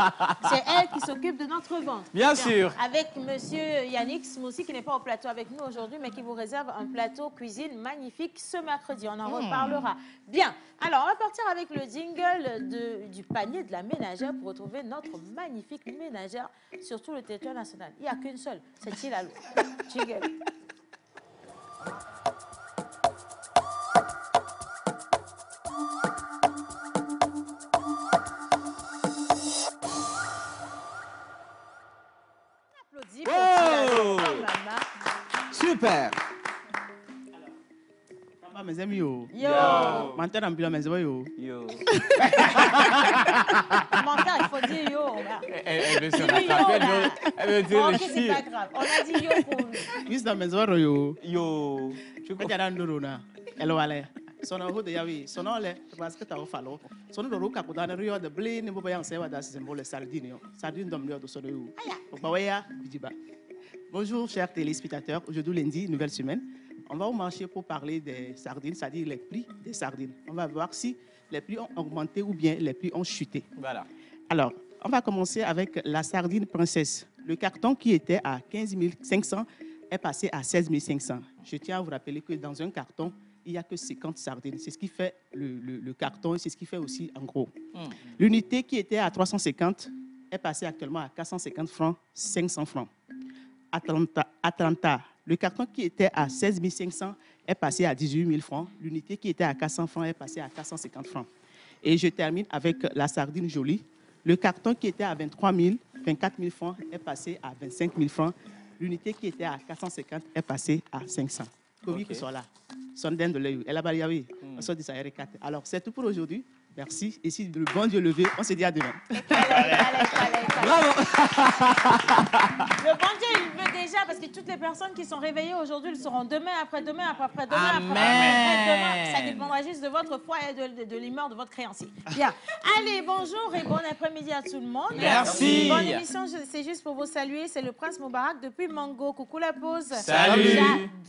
C'est elle qui s'occupe de notre ventre. Bien sûr. Avec monsieur Yannick Smoussi, qui n'est pas au plateau avec nous aujourd'hui, mais qui vous réserve un plateau cuisine magnifique ce mercredi. On en reparlera. Bien. Alors, on va partir avec le jingle du panier de la ménagère pour retrouver notre magnifique ménagère sur tout le territoire national. Il n'y a qu'une seule, c'est Tilalo. Jingle. Applaudis pour Tilalo. Super. Mes amis, yo. Yo. Maintenant, mes amis, yo. Yo. Menteur, il faut dire yo. Elle veut se Dis rattraper, yo, là. elle veut dire Bon, le ok, c'est pas chien. grave. On a dit yo pour lui. Mr. Mezoro, yo. Yo. Tu peux dire un dorona. Elle va aller. Son nom de Yavi. Son nom est parce que tu as fallu. Son nom de Roka pour donner rio de blé. Ne peut pas y en savoir dans ces symboles sardines. Sardines d'homme de son yo. Bonjour, chers téléspectateurs. Aujourd'hui, lundi, nouvelle semaine. On va au marché pour parler des sardines, c'est-à-dire les prix des sardines. On va voir si les prix ont augmenté ou bien les prix ont chuté. Voilà. Alors, on va commencer avec la sardine princesse. Le carton qui était à 15 500 est passé à 16 500. Je tiens à vous rappeler que dans un carton, il n'y a que 50 sardines. C'est ce qui fait le carton et c'est ce qui fait aussi en gros. L'unité qui était à 350 est passée actuellement à 450 francs, 500 francs. Atlanta, le carton qui était à 16 500 est passé à 18 000 francs. L'unité qui était à 400 francs est passée à 450 francs. Et je termine avec la sardine jolie. Le carton qui était à 24 000 francs est passé à 25 000 francs. L'unité qui était à 450 est passée à 500. Covid qui soit là. Sondin de l'œil. Elle a balayé. On sort de sa R4. Alors, c'est tout pour aujourd'hui. Merci. Et si le bon Dieu levé, on se dit à demain. Bravo. Le bon Dieu, il veut déjà, parce que toutes les personnes qui sont réveillées aujourd'hui, elles seront demain, après-demain, après-demain, après-demain. Ça dépendra juste de votre foi et de l'humeur de votre créancier. Bien. Allez, bonjour et bon après-midi à tout le monde. Merci. Bonne émission, c'est juste pour vous saluer. C'est le Prince Moubarak depuis Mango. Coucou la pause. Salut.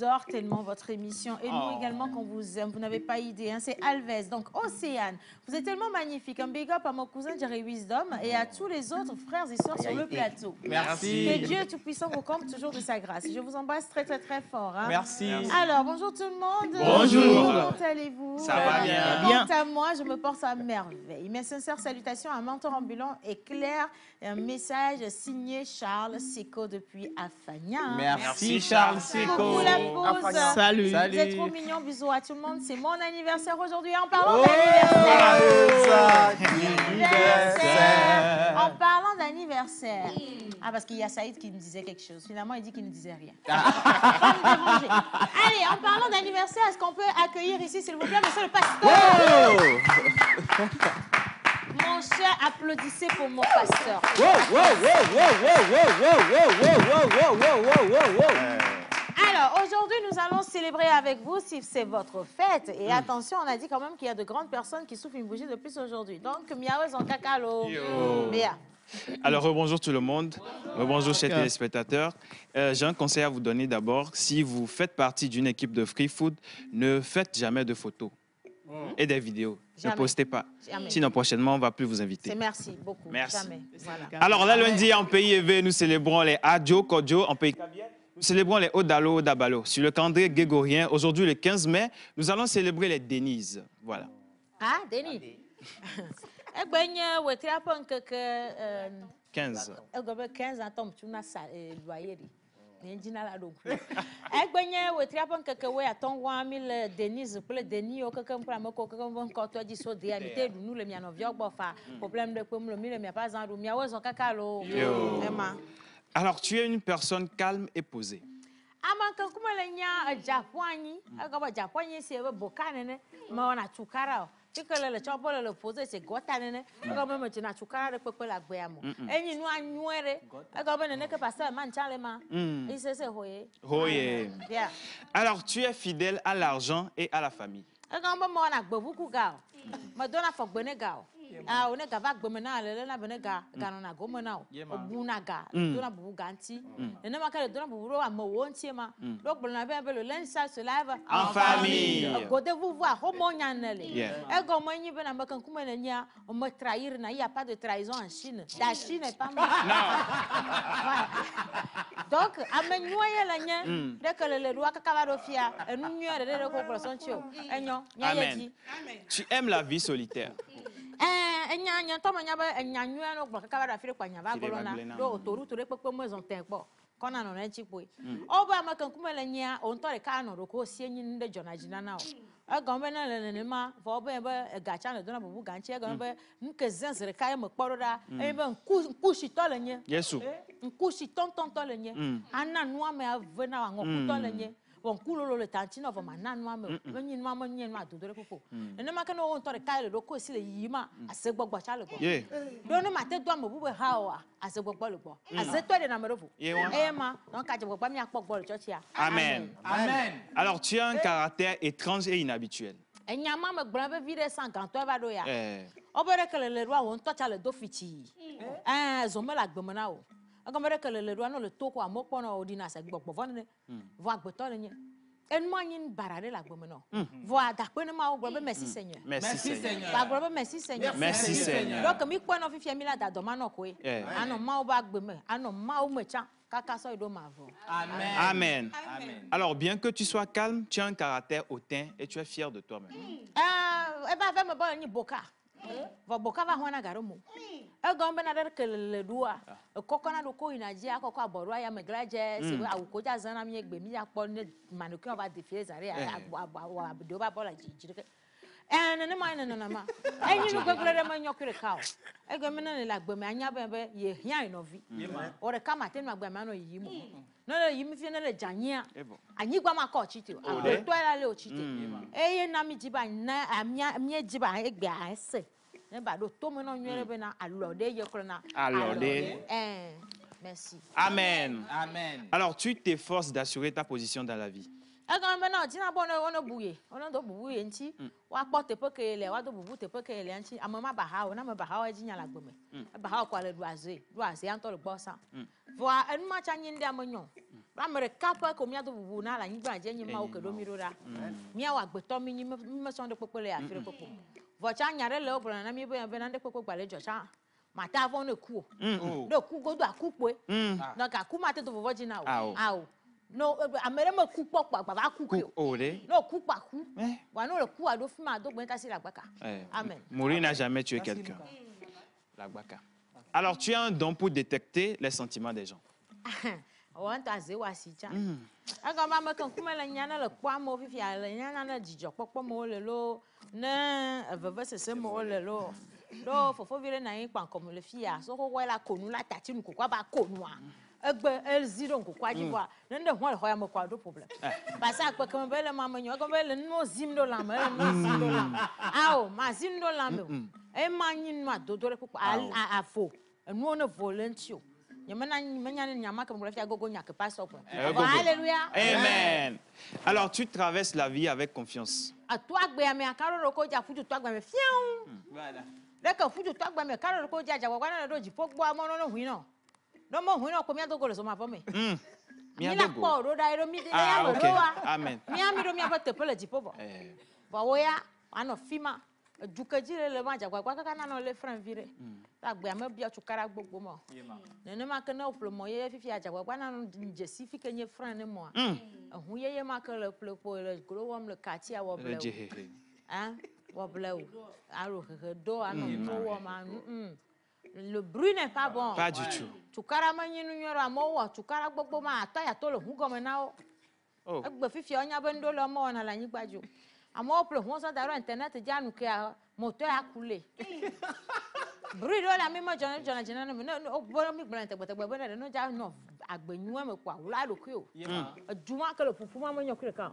adore tellement votre émission. Et nous également, qu'on vous aime. Vous n'avez pas idée. Hein. C'est Alves, donc Océane. Vous êtes tellement magnifique. Un big up à mon cousin Jerry Wisdom et à tous les autres frères et sœurs sur le plateau. Merci. Que Dieu Tout-Puissant vous comble toujours de sa grâce. Je vous embrasse très, très, très fort. Hein. Merci. Alors, bonjour tout le monde. Bonjour. Comment allez-vous? Ça va bien. Quant à moi, je me porte à merveille. Mes sincères salutations à un mentor ambulant et clair. Un message signé Charles Seco depuis Afania. Merci Charles Seco. Coucou la pause. Salut. Vous êtes trop mignons. Bisous à tout le monde. C'est mon anniversaire aujourd'hui. En parlant d'anniversaire. En parlant d'anniversaire. Ah, parce qu'il y a Saïd qui me disait quelque chose. Finalement, il dit qu'il ne disait rien. Allez, en parlant d'anniversaire, est-ce qu'on peut accueillir ici, s'il vous plaît, monsieur le pasteur? Mon cher, applaudissez pour mon pasteur. Alors, aujourd'hui, nous allons célébrer avec vous si c'est votre fête. Et attention, on a dit quand même qu'il y a de grandes personnes qui souffrent une bougie de plus aujourd'hui. Donc, miaouez en cacalo. Bien. Alors, bonjour tout le monde. Bonjour chers téléspectateurs. J'ai un conseil à vous donner d'abord. Si vous faites partie d'une équipe de free food, ne faites jamais de photos et des vidéos. Jamais. Ne postez pas. Jamais. Sinon, prochainement, on ne va plus vous inviter. C'est merci beaucoup. Merci. Jamais. Voilà. Alors, là, lundi, en pays élevé, nous célébrons les Adjo, Kodjo, en pays Kabien. Nous célébrons les Odalo, Odabalo. Sur le calendrier grégorien, aujourd'hui, le 15 mai, nous allons célébrer les Denises. Voilà. Ah, Denis. Eh bien, vous êtes un peu que 15. 15 ans, tu n'as pas loyer. Egbenye wetri apon keke we aton 1000 Denise pour le Denis o keke mpra moko keke nko to di so de amite du nous le mia no vi ogbo fa problème de pom le mi le mia pas en du mia we son kaka lo ema. Alors tu es une personne calme et posée. Ama kan kuma le nya japoni aga ba japoni se be bokane ne ma ona chukara tikele le chobole le posé c'est gotane ne aga me tina chukara de pepe la gbe amo enyi nu anwere aga be ne ke pasteur man chale ma il se hoye Hoye. bien. Alors tu es fidèle à l'argent et à la famille. Aga ba mo na gbe buku ga ma dona fo gbe ne ga ah on ga va gbe me na le na be ne ga ga no na go me na obu na ga dona bubu ga nti ne ma ka le dona bubu ro amo wo nti ma do gbe na be le lensa se live En famille. go de vous voir homo nyanele e go mo nyi be na ma kan kuma na nya on me trahir na il y a pas de trahison en Chine la Chine est pas mal donc amenyoye la nya de que le roi ka va do fia enu nyere de ko person tio enyo nya yeji. Tu aimes la vie solitaire. Enya to manya ba enya nyu no gbo kaka ba fire kwanya ba golona do toru tore pepe mo zon tempo kona no na chipoi o ba makan kuma le nya o ntore ka no ro ko sie nyi nde jona jina na o aga me na le ma fo ba ga cha no do na bubu ga nche ga be nke zenzere kai mo kporo da e be nku shi to le nya Yesu. nku shi ton to le nya ana nu ame ave na wa ngoku to le nya bon kulolo le tantino va mananu ame nyi nu ame nyi nu adodore popo ene ma kana o ntore kai le do ko si le yima asegbogbo cha le go do no mate do ame bube ha o asegbogbo le go aseto de na merofu ma donc ka je gbogbo mi apogbo le church ya. Amen. Amen. Alors tu as un caractère étrange et inhabituel. Enya ma me gbran be vide 50 e ba do ya obere kele le ro awon to cha le do fichi zo me la gbemo na o agomere kele le ro no le to ko amopo na odina asegbogbo vonne vo agbeto le nya enmo anyin barare la gbemo na vo adakpe ne ma o gboro be merci Seigneur. Merci Seigneur. Ba gboro be merci Seigneur. Merci Seigneur. Donc mi po no fifia mi la da do ma no ko e ano ma o ba gbeme ano ma o mecha kaka so ido ma vo. Amen. Amen. Alors bien que tu sois calme, tu as un caractère hautain et tu es fier de toi-même. E ba ve me bo ni boka vo boka va hona garomo e gombe na der kele dua kokona do ko inaji akoko aboru aya meglaje se awuko ja zana mi egbe mi ya po ne manukun ba defie zare do ba bola jijire ne ma ne no ma enyi no gbegbere ma nyokere ka o e gombe na ne la gbe me anya be ye hian inovi o re kama te no gbe ma no yi mu no le yimi fi ne le jania anyi gba ma ko chiti o to era le o chiti ye na mi jiba na amia mi jiba egbe ase ne ba do to me no nwere be na alode ye kro na Alode. Merci. Amen. Amen. Alors tu t'efforces d'assurer ta position dans la vie. E ga me na tina bo no buye ono do buye nti wa po te peke le wa do bubu te peke le nti amama ba ha o na me ba ha wa jinya la gbeme ba ha kwa le do aze anto le gbosa vo enu ma cha nyi ndi amonyo Amere kapa ko mia do bubu na la nyigba je nyi ma o kedo mi roda. Mia wa gbeto mi nyi me so de popole ya fere popo. Vo cha nyare le obro na mi bo ya be na de popo gbale jo cha. Mata fo ne ku. Do ku go do akupwe. Na ka ku mate do vo jina o. Awo. No amere me ku popo baba ku ku. No ku pa ku. Wa no le ku ado fi ma do gben ta si la gbaka. Amen. Mourir n'a jamais tué quelqu'un. La gbaka. Alors tu as un don pour détecter les sentiments des gens. On t'a zé wa si cha. Aga ma me kan kuma la nyana le kwa mo fi fia le nyana na jijo popo mo le lo na veve sese mo le lo. Do fofo vire na yin pan comme le fia so ko la konu la tati nu ko kwa ba konu a. Egbe el zero ko kwa jiwa. Nde ho le ho ya mo kwa do problem. Ba sa pe kan be le ma menyo ko be le no zim do la me no zim do la. Ao ma zim do la me. E ma nyin no adodore ko a fo. Enu no volunteer. Alléluia. Amen. Alors, tu traverses la vie avec confiance. Dukajire le ma jagwa kwa kaka na no le fran vire ta gbe am bia chukara gbogbo mo ne ma kana oplomo ye fifi ajagwa kwa na no njesi fi kenye fran ne mo hu ye ma ka le plepo le gro wom le kati a wo ble wo ble o aro he do ano no wo ma le bruit n'est pas bon. Pas du tout. Chukara ma nyinu nyoro amo wo chukara gbogbo ma ata ya to le hu gome na o egbe fifi onya bendo le mo na la nyigbaju. Amo pro ho so daro internet janu ke moto ya kule. Bruit do la mi mo jona no bo mi gbante gbate gbate no ja no agbenyu me kwa wula do ku o. Aduma ke le pupu ma mo nyokure kan.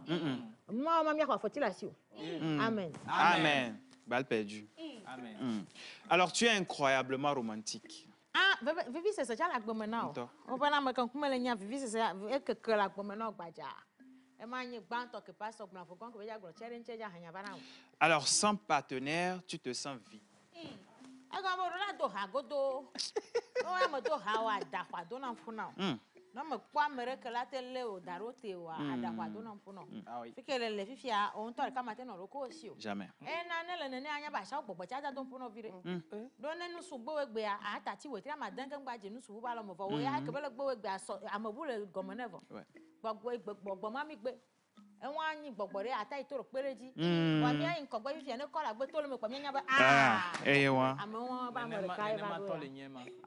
Ma mi akwa fotila si o. Amen. Amen. Balle perdue. Amen. Alors tu es incroyablement romantique. Ah, vivi c'est ça la gbome na o. O ba na me kan kuma le nya vivi c'est ça e ke la gbome na gbaja. Alors, sans partenaire, tu te sens vide. Jamais.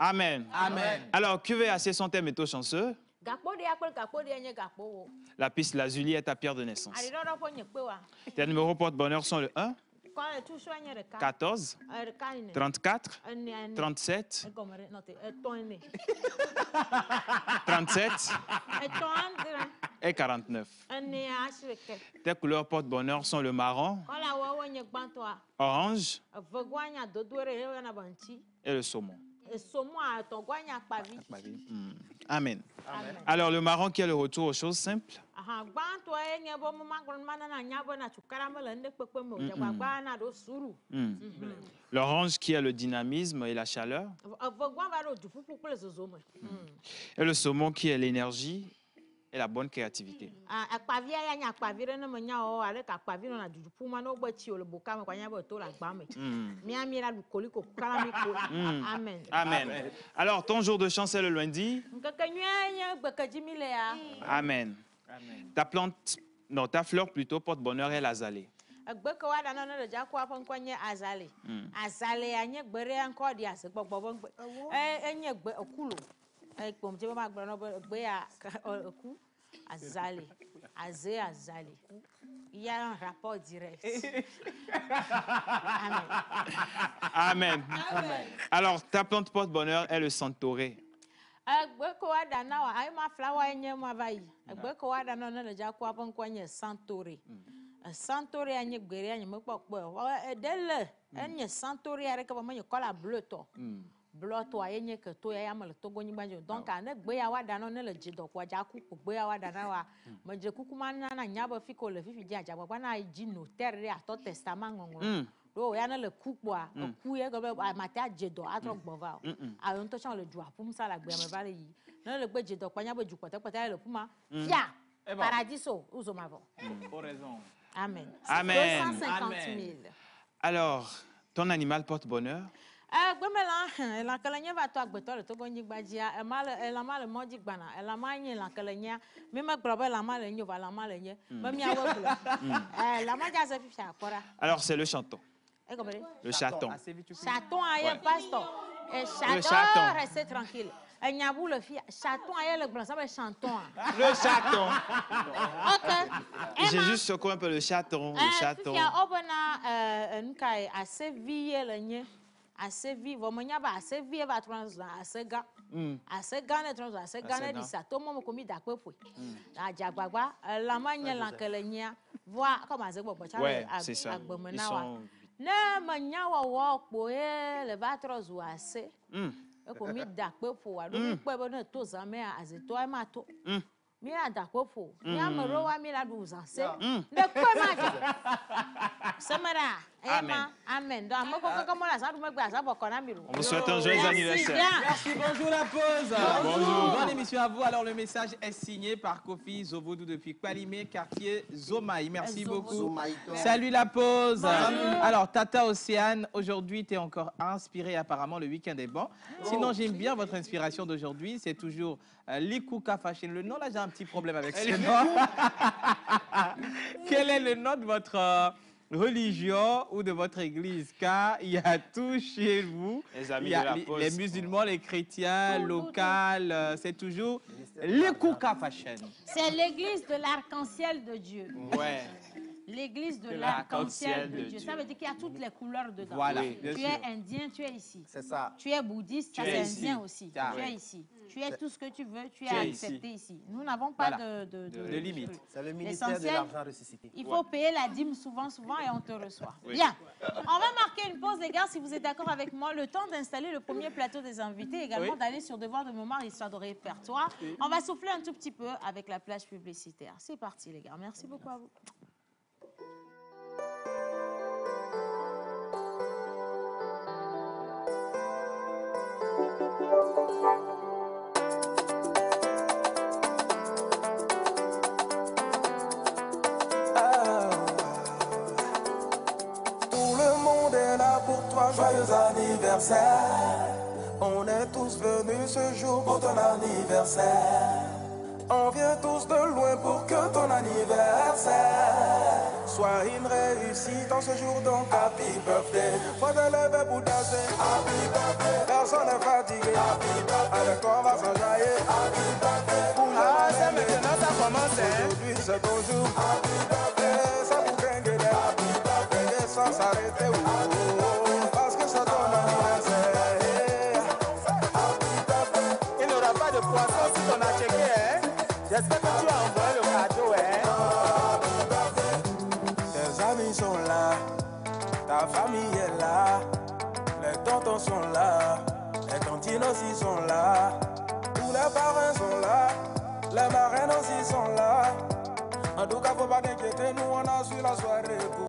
Amen. Amen. Alors, QVAC sont tes métaux chanceux. La piste Lazuli est ta pierre de naissance. Tes numéros porte-bonheur sont le 1, 14, 34, 37, 37 et 49. Tes couleurs porte-bonheur sont le marron, orange et le saumon. Amen. Amen. Alors, le marron qui est le retour aux choses simples. L'orange qui est le dynamisme et la chaleur. Et le saumon qui est l'énergie et la bonne créativité. Amen. Amen. Alors, ton jour de chance est le lundi. Amen. Ta plante, non, ta fleur plutôt porte-bonheur est l'azalée. Azali. Il y a un rapport direct. Amen. Amen. Alors, ta plante porte-bonheur est le centauré. Blood to ayenye ke to ya mal to goni banjo donc ane gbe ya wada no ne le jido kwa ja ku gbe ya wada na wa maje kuku ma na nya ba fi ko le fi fi ja ja ba na ji no terre a to testament ngongo do ya na le ku kpoa ku ye go be mata jedo atro gbova o a yon to chan le dua pum sa la gbe me vale yi na le gbe jedo kwanya be ju kwata le puma fia paradiso uzo mavo pour raison. Amen. Amen. 250 000. Alors, ton animal porte bonheur? Gbemela la kalanya va to agbeto le to go nyigbajia e ma le moji gbana e la ma yin la kalanya mi ma gbrobe la ma le nyo va la ma le nye ma mi awo blo la ma ja se fi akora. Alors, c'est le chaton. E go bere Le chaton. chaton aye pastor e chaton. chaton restez tranquille e nyabu le fi chaton aye le blanc ça va chanton Le chaton. OK. J'ai juste secoué un peu le chaton. Le chaton. Fia obana nkai ase vie le nye ase vie vo manya ba ase vie va trans ase ga ne trans ase ga ne disa to mo ko mi da pe po ajagbagba la manya la kelenya voa comme ase gbogbo cha agbomena wa ne manya wa po le va trans ase e ko mi da pe po wa do mi pe bo na to zame ase to e ma to mi la da pe po mi amoro wa mi la du zanse ne ko ma ja samara. Amen. Amen. On vous souhaite un joyeux anniversaire. Merci, bonjour la pause. Bonjour. Bonne émission à vous. Alors le message est signé par Kofi Zovodou depuis Kwalimé, quartier Zomaï. Merci beaucoup. Salut la pause. Bonjour. Alors Tata Océane, aujourd'hui tu es encore inspirée, apparemment le week-end est bon. Sinon j'aime bien votre inspiration d'aujourd'hui, c'est toujours Likuka Fashion. Le nom là j'ai un petit problème avec ce nom. Quel est le nom de votre religion ou de votre église, car il y a tout chez vous. Les amis il y a de la pause. les musulmans, les chrétiens, locaux, c'est toujours les Kuka Fashion. C'est l'église de l'arc-en-ciel de Dieu. Ouais. L'église de l'arc-en-ciel de Dieu. Ça veut dire qu'il y a toutes les couleurs dedans. Voilà. Oui, tu es indien, tu es ici. C'est ça. Tu es bouddhiste, ça c'est indien aussi. Ah, tu es ici. Tu es tout ce que tu veux, tu es accepté ici. Nous n'avons pas de limite. C'est le ministère de l'argent ressuscité. Il faut payer la dîme souvent et on te reçoit. Oui. Bien. On va marquer une pause, les gars, si vous êtes d'accord avec moi. Le temps d'installer le premier plateau des invités, également d'aller sur Devoir de mémoire, histoire de répertoire. On va souffler un tout petit peu avec la plage publicitaire. C'est parti, les gars. Merci beaucoup à vous. Joyeux anniversaire. On est tous venus ce jour pour ton anniversaire. On vient tous de loin pour que ton anniversaire soit une réussite en ce jour, donc happy birthday. Faut te lever pour danser. Happy birthday. Personne n'est fatigué. Happy birthday. Avec toi on va s'enjailler. Happy birthday. C'est maintenant ça commence. Aujourd'hui c'est ton jour. Happy birthday. Ça vous gagne. Happy birthday. Et sans s'arrêter. Parce que c'est ton anniversaire. Il n'y aura pas de poisson si on a checké, hein? J'espère que tu as envoyé le cadeau, hein? Tes amis sont là, ta famille est là, les tontons sont là, les tantines aussi sont là, tous les parrains sont là, les marraines aussi sont là. En tout cas, faut pas t'inquiéter, nous on a su la soirée pour...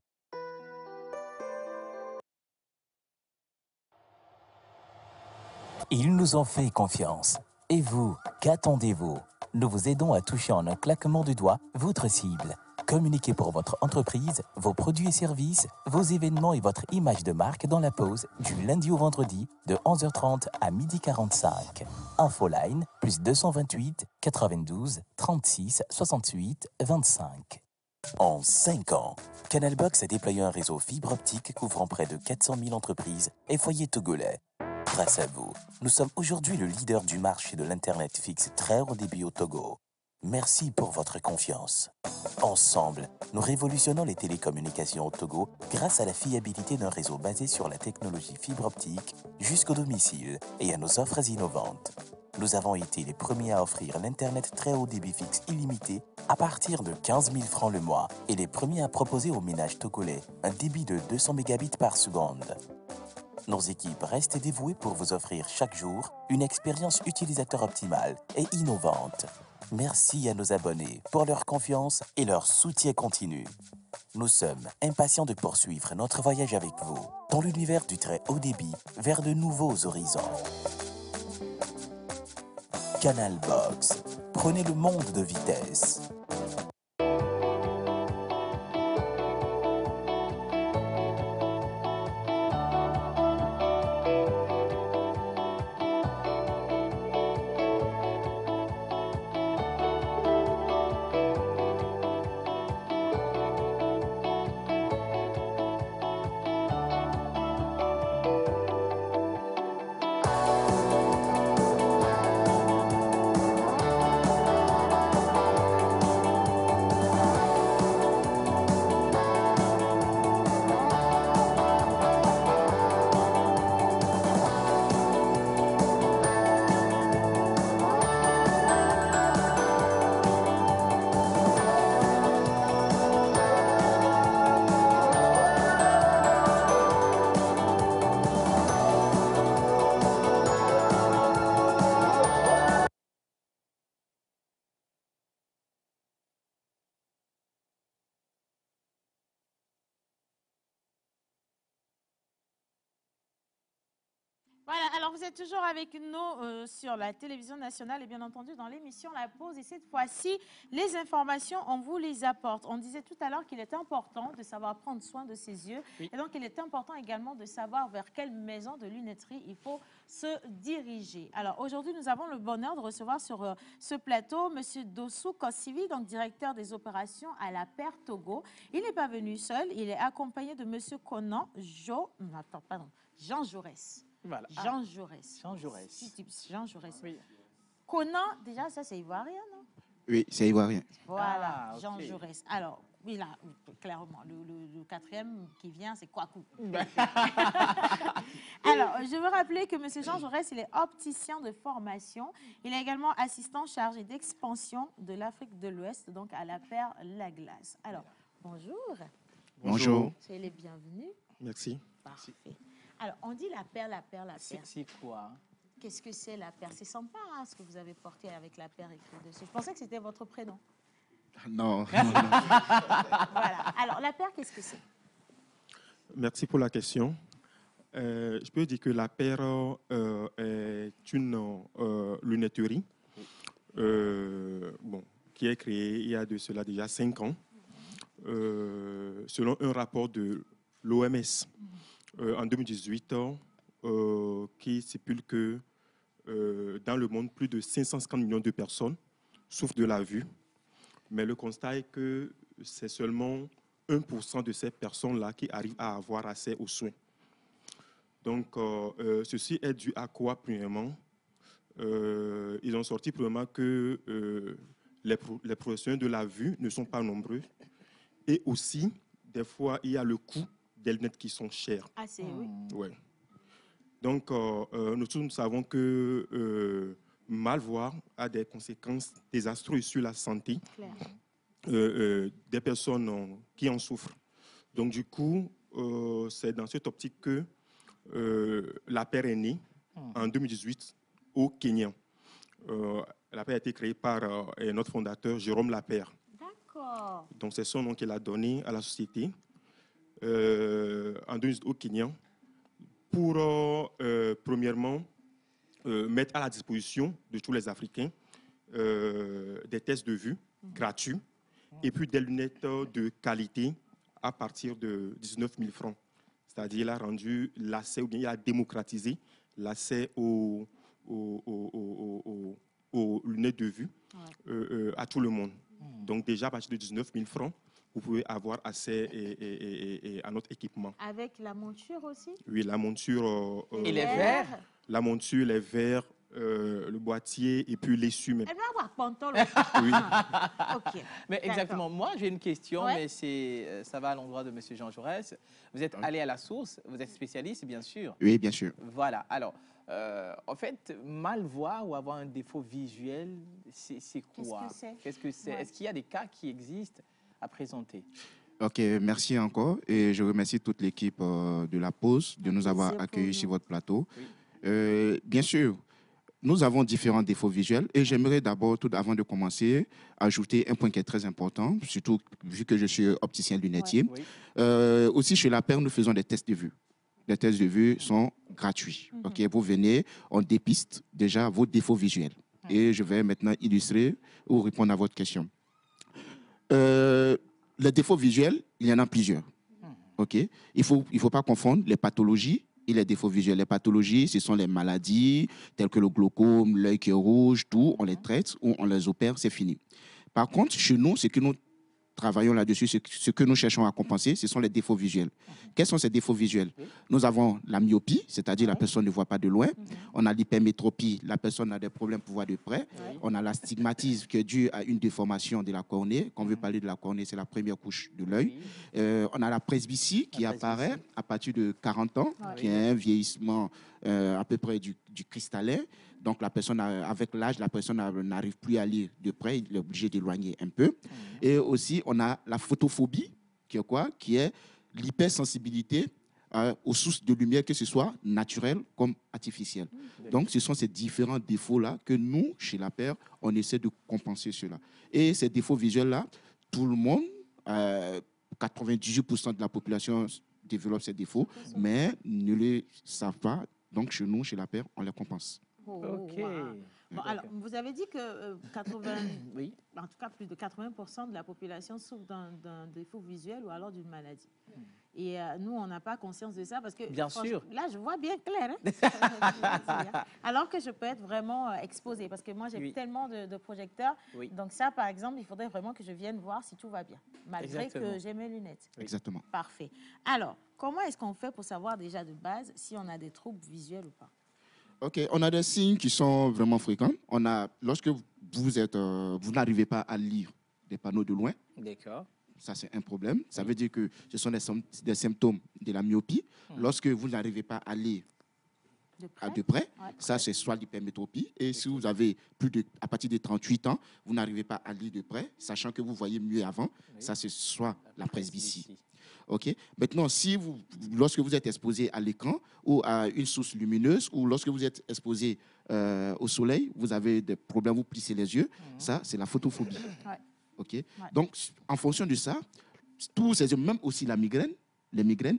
Ils nous ont fait confiance. Et vous, qu'attendez-vous? Nous vous aidons à toucher en un claquement de doigts votre cible. Communiquez pour votre entreprise, vos produits et services, vos événements et votre image de marque dans la pause du lundi au vendredi de 11h30 à 12h45. Infoline, plus 228 92 36 68 25. En 5 ans, Canalbox a déployé un réseau fibre optique couvrant près de 400 000 entreprises et foyers togolais. Grâce à vous, nous sommes aujourd'hui le leader du marché de l'Internet fixe très haut débit au Togo. Merci pour votre confiance. Ensemble, nous révolutionnons les télécommunications au Togo grâce à la fiabilité d'un réseau basé sur la technologie fibre optique jusqu'au domicile et à nos offres innovantes. Nous avons été les premiers à offrir l'Internet très haut débit fixe illimité à partir de 15 000 francs le mois et les premiers à proposer aux ménages togolais un débit de 200 mégabits par seconde. Nos équipes restent dévouées pour vous offrir chaque jour une expérience utilisateur optimale et innovante. Merci à nos abonnés pour leur confiance et leur soutien continu. Nous sommes impatients de poursuivre notre voyage avec vous dans l'univers du très haut débit vers de nouveaux horizons. Canal Box. Prenez le monde de vitesse. Voilà, alors vous êtes toujours avec nous sur la télévision nationale et bien entendu dans l'émission La Pause. Et cette fois-ci, les informations, on vous les apporte. On disait tout à l'heure qu'il est important de savoir prendre soin de ses yeux. Oui. Et donc, il est important également de savoir vers quelle maison de lunetterie il faut se diriger. Alors, aujourd'hui, nous avons le bonheur de recevoir sur ce plateau M. Dossou Kossivi, donc directeur des opérations à la Paire Togo. Il n'est pas venu seul, il est accompagné de M. Jean Jaurès. Voilà. Jean Jaurès. Jean Jaurès. Jean Jaurès. Oui. Conan, déjà, ça, c'est ivoirien, non? Oui, c'est ivoirien. Voilà, Ah, Jean ok. Jaurès. Alors, oui, là, clairement, le quatrième qui vient, c'est Kwaku. Alors, je veux rappeler que M. Jean Jaurès, il est opticien de formation. Il est également assistant chargé d'expansion de l'Afrique de l'Ouest, donc à la Paire La Glace. Alors, bonjour. Bonjour. Soyez les bienvenus. Merci. Parfait. Alors, on dit la paire, la paire, la paire. C'est quoi? Qu'est-ce que c'est la paire? C'est sympa, hein, ce que vous avez porté avec la paire écrit dessus. Je pensais que c'était votre prénom. Non. Voilà. Alors, la paire, qu'est-ce que c'est? Merci pour la question. Je peux dire que la paire est une lunetterie qui est créée il y a de cela déjà 5 ans, selon un rapport de l'OMS. En 2018, qui stipule que dans le monde, plus de 550 millions de personnes souffrent de la vue. Mais le constat est que c'est seulement 1% de ces personnes-là qui arrivent à avoir accès aux soins. Donc, ceci est dû à quoi, premièrement? Ils ont sorti, premièrement, que les professionnels de la vue ne sont pas nombreux. Et aussi, des fois, il y a le coût des lunettes qui sont chères. Ah, c'est oui. Ouais. Donc, nous tous nous savons que mal voir a des conséquences désastreuses sur la santé des personnes qui en souffrent. Donc, du coup, c'est dans cette optique que la paire est née en 2018 au Kenya. La paire a été créée par notre fondateur, Jérôme Lapère. D'accord. Donc, c'est son nom qu'il a donné à la société. En 2018 au Kenya, pour premièrement mettre à la disposition de tous les Africains des tests de vue gratuits et puis des lunettes de qualité à partir de 19 000 francs. C'est-à-dire il a rendu l'accès, ou bien il a démocratisé l'accès aux lunettes de vue à tout le monde. Donc déjà à partir de 19 000 francs, vous pouvez avoir accès à notre équipement. Avec la monture aussi? Oui, la monture. Et les verres? La monture, les verres, le boîtier et puis l'essuie même. Elle doit avoir pantalon. Oui. Ok. Mais exactement. Moi, j'ai une question, Ouais. mais ça va à l'endroit de M. Jean Jaurès. Vous êtes allé à la source, vous êtes spécialiste, bien sûr. Oui, bien sûr. Voilà. Alors, en fait, mal voir ou avoir un défaut visuel, c'est quoi? Qu'est-ce que c'est? Ouais. Est-ce qu'il y a des cas qui existent à présenter? Ok, merci encore. Et je remercie toute l'équipe de La Pause de nous avoir accueillis sur votre plateau. Oui. Bien sûr, nous avons différents défauts visuels et j'aimerais d'abord, tout avant de commencer, ajouter un point qui est très important, surtout vu que je suis opticien lunetier. Aussi, chez La Paire, nous faisons des tests de vue. Les tests de vue sont gratuits. Ok, vous venez, on dépiste déjà vos défauts visuels. Et je vais maintenant illustrer ou répondre à votre question. Les défauts visuels, il y en a plusieurs. Ok, il faut pas confondre les pathologies et les défauts visuels. Les pathologies, ce sont les maladies telles que le glaucome, l'œil qui est rouge, tout, on les traite ou on les opère, c'est fini. Par contre, chez nous, ce que nous travaillons là-dessus, ce que nous cherchons à compenser, ce sont les défauts visuels. Quels sont ces défauts visuels? Nous avons la myopie, c'est-à-dire la personne ne voit pas de loin. On a l'hypermétropie, la personne a des problèmes pour voir de près. On a l'astigmatisme qui est dû à une déformation de la cornée. Quand on veut parler de la cornée, c'est la première couche de l'œil. On a la presbytie qui apparaît à partir de 40 ans, qui est un vieillissement à peu près du cristallin. Donc, la personne, avec l'âge, la personne n'arrive plus à lire de près, il est obligé d'éloigner un peu. Et aussi, on a la photophobie, qui est quoi? Qui est l'hypersensibilité aux sources de lumière, que ce soit naturelles comme artificielles. Donc, ce sont ces différents défauts-là que nous, chez La Paire, on essaie de compenser cela. Et ces défauts visuels-là, tout le monde, 98% de la population développe ces défauts, mais ne les savent pas. Donc, chez nous, chez La Paire, on les compense. Oh, wow. Bon, alors, vous avez dit que 80, en tout cas plus de 80% de la population souffre d'un défaut visuel ou alors d'une maladie. Et nous, on n'a pas conscience de ça parce que bien sûr. Là, je vois bien clair. Hein? Alors que je peux être vraiment exposée parce que moi, j'ai tellement de projecteurs. Donc ça, par exemple, il faudrait vraiment que je vienne voir si tout va bien, malgré que j'ai mes lunettes. Exactement. Parfait. Alors, comment est-ce qu'on fait pour savoir déjà de base si on a des troubles visuels ou pas? Ok, on a des signes qui sont vraiment fréquents. Lorsque vous n'arrivez pas à lire des panneaux de loin, ça c'est un problème. Ça veut dire que ce sont des symptômes de la myopie. Lorsque vous n'arrivez pas à lire de près, ça c'est soit l'hypermétropie. Et si vous avez à partir de 38 ans, vous n'arrivez pas à lire de près, sachant que vous voyez mieux avant, ça c'est soit la presbytie. Okay. Maintenant, lorsque vous êtes exposé à l'écran ou à une source lumineuse ou lorsque vous êtes exposé au soleil, vous avez des problèmes, vous plissez les yeux, ça, c'est la photophobie. Okay. Donc, en fonction de ça, même aussi la migraine, les migraines,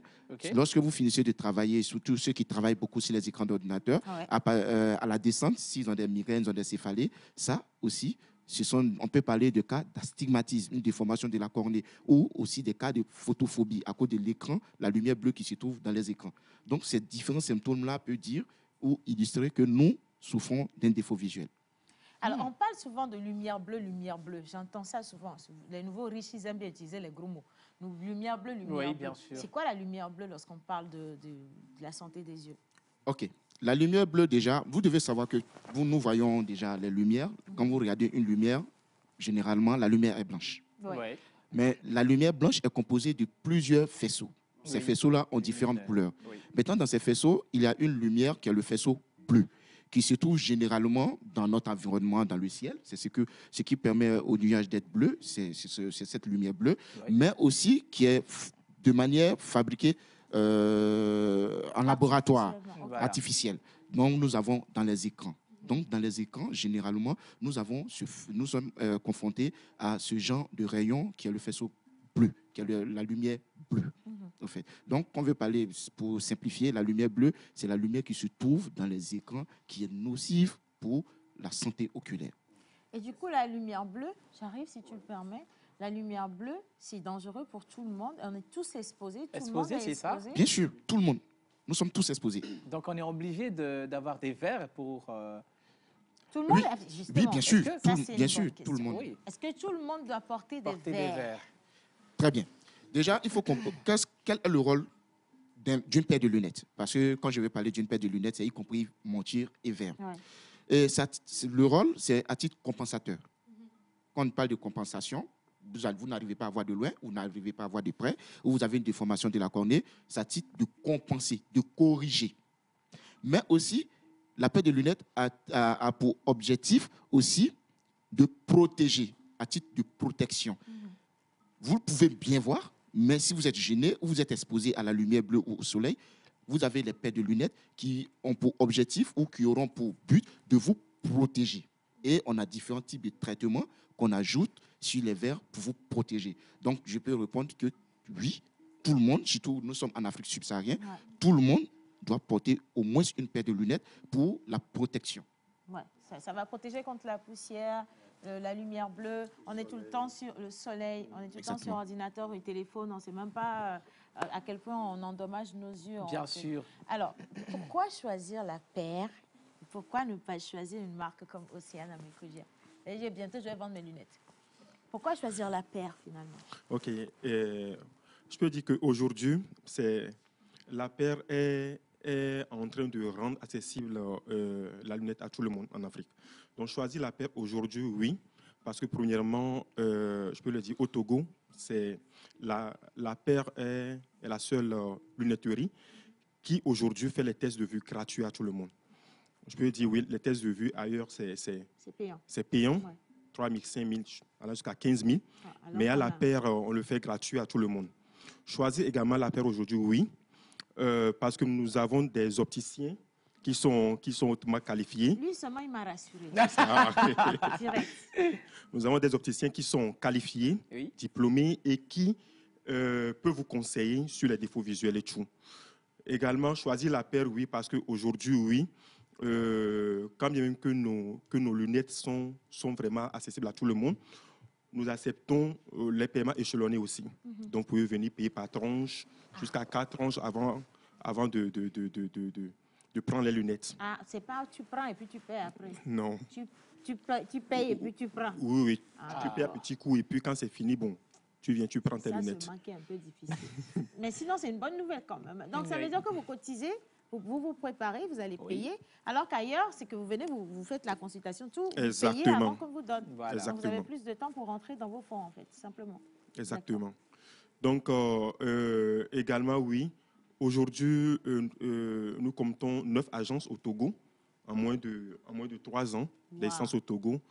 lorsque vous finissez de travailler, surtout ceux qui travaillent beaucoup sur les écrans d'ordinateur, à la descente, s'ils ont des migraines, ils ont des céphalées, ça aussi, on peut parler de cas d'astigmatisme, une déformation de la cornée, ou aussi des cas de photophobie à cause de l'écran, la lumière bleue qui se trouve dans les écrans. Donc, ces différents symptômes-là peuvent dire ou illustrer que nous souffrons d'un défaut visuel. Alors, on parle souvent de lumière bleue, lumière bleue. J'entends ça souvent. Les nouveaux riches, ils aiment bien utiliser les gros mots. Donc, lumière bleue, lumière bleue. C'est quoi la lumière bleue lorsqu'on parle de la santé des yeux? OK. La lumière bleue, déjà, vous devez savoir que nous voyons déjà les lumières. Quand vous regardez une lumière, généralement, la lumière est blanche. Mais la lumière blanche est composée de plusieurs faisceaux. Ces faisceaux-là ont différentes couleurs. Maintenant, dans ces faisceaux, il y a une lumière qui est le faisceau bleu, qui se trouve généralement dans notre environnement, dans le ciel. C'est ce qui permet au nuage d'être bleu, c'est cette lumière bleue, mais aussi qui est de manière fabriquée en laboratoire artificiel. Donc, nous avons dans les écrans. Donc, dans les écrans, généralement, nous sommes confrontés à ce genre de rayon qui est le faisceau bleu, qui est la lumière bleue. En fait. Donc, on veut parler, pour simplifier, la lumière bleue, c'est la lumière qui se trouve dans les écrans qui est nocive pour la santé oculaire. Et du coup, la lumière bleue, j'arrive si tu le permets, la lumière bleue, c'est dangereux pour tout le monde. On est tous exposés. Tout le monde est exposé. Ça? Bien sûr, tout le monde. Nous sommes tous exposés. Donc, on est obligé d'avoir des verres pour... Tout le monde, oui, bien sûr, tout le monde. Oui. Est-ce que tout le monde doit porter des verres? Très bien. Déjà, il faut comprendre quel est le rôle d'une paire de lunettes. Parce que quand je vais parler d'une paire de lunettes, c'est y compris monture et verre. Et le rôle, c'est à titre compensateur. Quand on parle de compensation, vous n'arrivez pas à voir de loin, vous n'arrivez pas à voir de près, ou vous avez une déformation de la cornée, c'est à titre de compenser, de corriger. Mais aussi, la paire de lunettes a pour objectif aussi de protéger, à titre de protection. Vous pouvez bien voir, mais si vous êtes gêné ou vous êtes exposé à la lumière bleue ou au soleil, vous avez les paires de lunettes qui ont pour objectif ou qui auront pour but de vous protéger. Et on a différents types de traitements qu'on ajoute sur les verres pour vous protéger. Donc, je peux répondre que oui, tout le monde, surtout nous sommes en Afrique subsaharienne, tout le monde doit porter au moins une paire de lunettes pour la protection. Ouais, ça va protéger contre la poussière, la lumière bleue. On est tout le temps sur le soleil, on est tout le temps sur ordinateur et téléphone. On ne sait même pas à quel point on endommage nos yeux. Bien sûr. Alors, pourquoi choisir la paire? Pourquoi ne pas choisir une marque comme Océane Amikudia? Bientôt, je vais vendre mes lunettes. Pourquoi choisir la paire, finalement? OK. Je peux dire qu'aujourd'hui, la paire est en train de rendre accessible la lunette à tout le monde en Afrique. Donc, choisir la paire aujourd'hui, oui, parce que premièrement, je peux le dire, au Togo, la paire est la seule lunetterie qui aujourd'hui fait les tests de vue gratuits à tout le monde. Je peux dire, oui, les tests de vue ailleurs, c'est payant. C'est payant, 3 000, 5 000, jusqu'à 15 000. Mais à la paire, on le fait gratuit à tout le monde. Choisir également la paire aujourd'hui, oui, parce que nous avons des opticiens qui sont hautement qualifiés. Lui seulement, il m'a rassuré. Nous avons des opticiens qui sont qualifiés, diplômés et qui peuvent vous conseiller sur les défauts visuels et tout. Également, choisir la paire, oui, parce qu'aujourd'hui, oui, quand bien même que nos lunettes sont vraiment accessibles à tout le monde, nous acceptons les paiements échelonnés aussi. Donc, vous pouvez venir payer par tranche, jusqu'à 4 tranches avant de prendre les lunettes. Ah, c'est pas tu prends et puis tu payes après. Non. Tu payes et puis tu prends. Oui, oui. Tu payes à petits coups et puis quand c'est fini, bon, tu viens, tu prends tes lunettes. Ça, c'est un peu difficile. Mais sinon, c'est une bonne nouvelle quand même. Donc, ça veut dire que vous cotisez, vous préparez, vous allez payer. Alors qu'ailleurs, c'est que vous venez, vous faites la consultation, tout, vous payez avant qu'on vous donne. Voilà. Donc, vous avez plus de temps pour rentrer dans vos fonds, en fait, simplement. Exactement. Donc, également, oui, aujourd'hui, nous comptons 9 agences au Togo, en moins de 3 ans d'essence au Togo.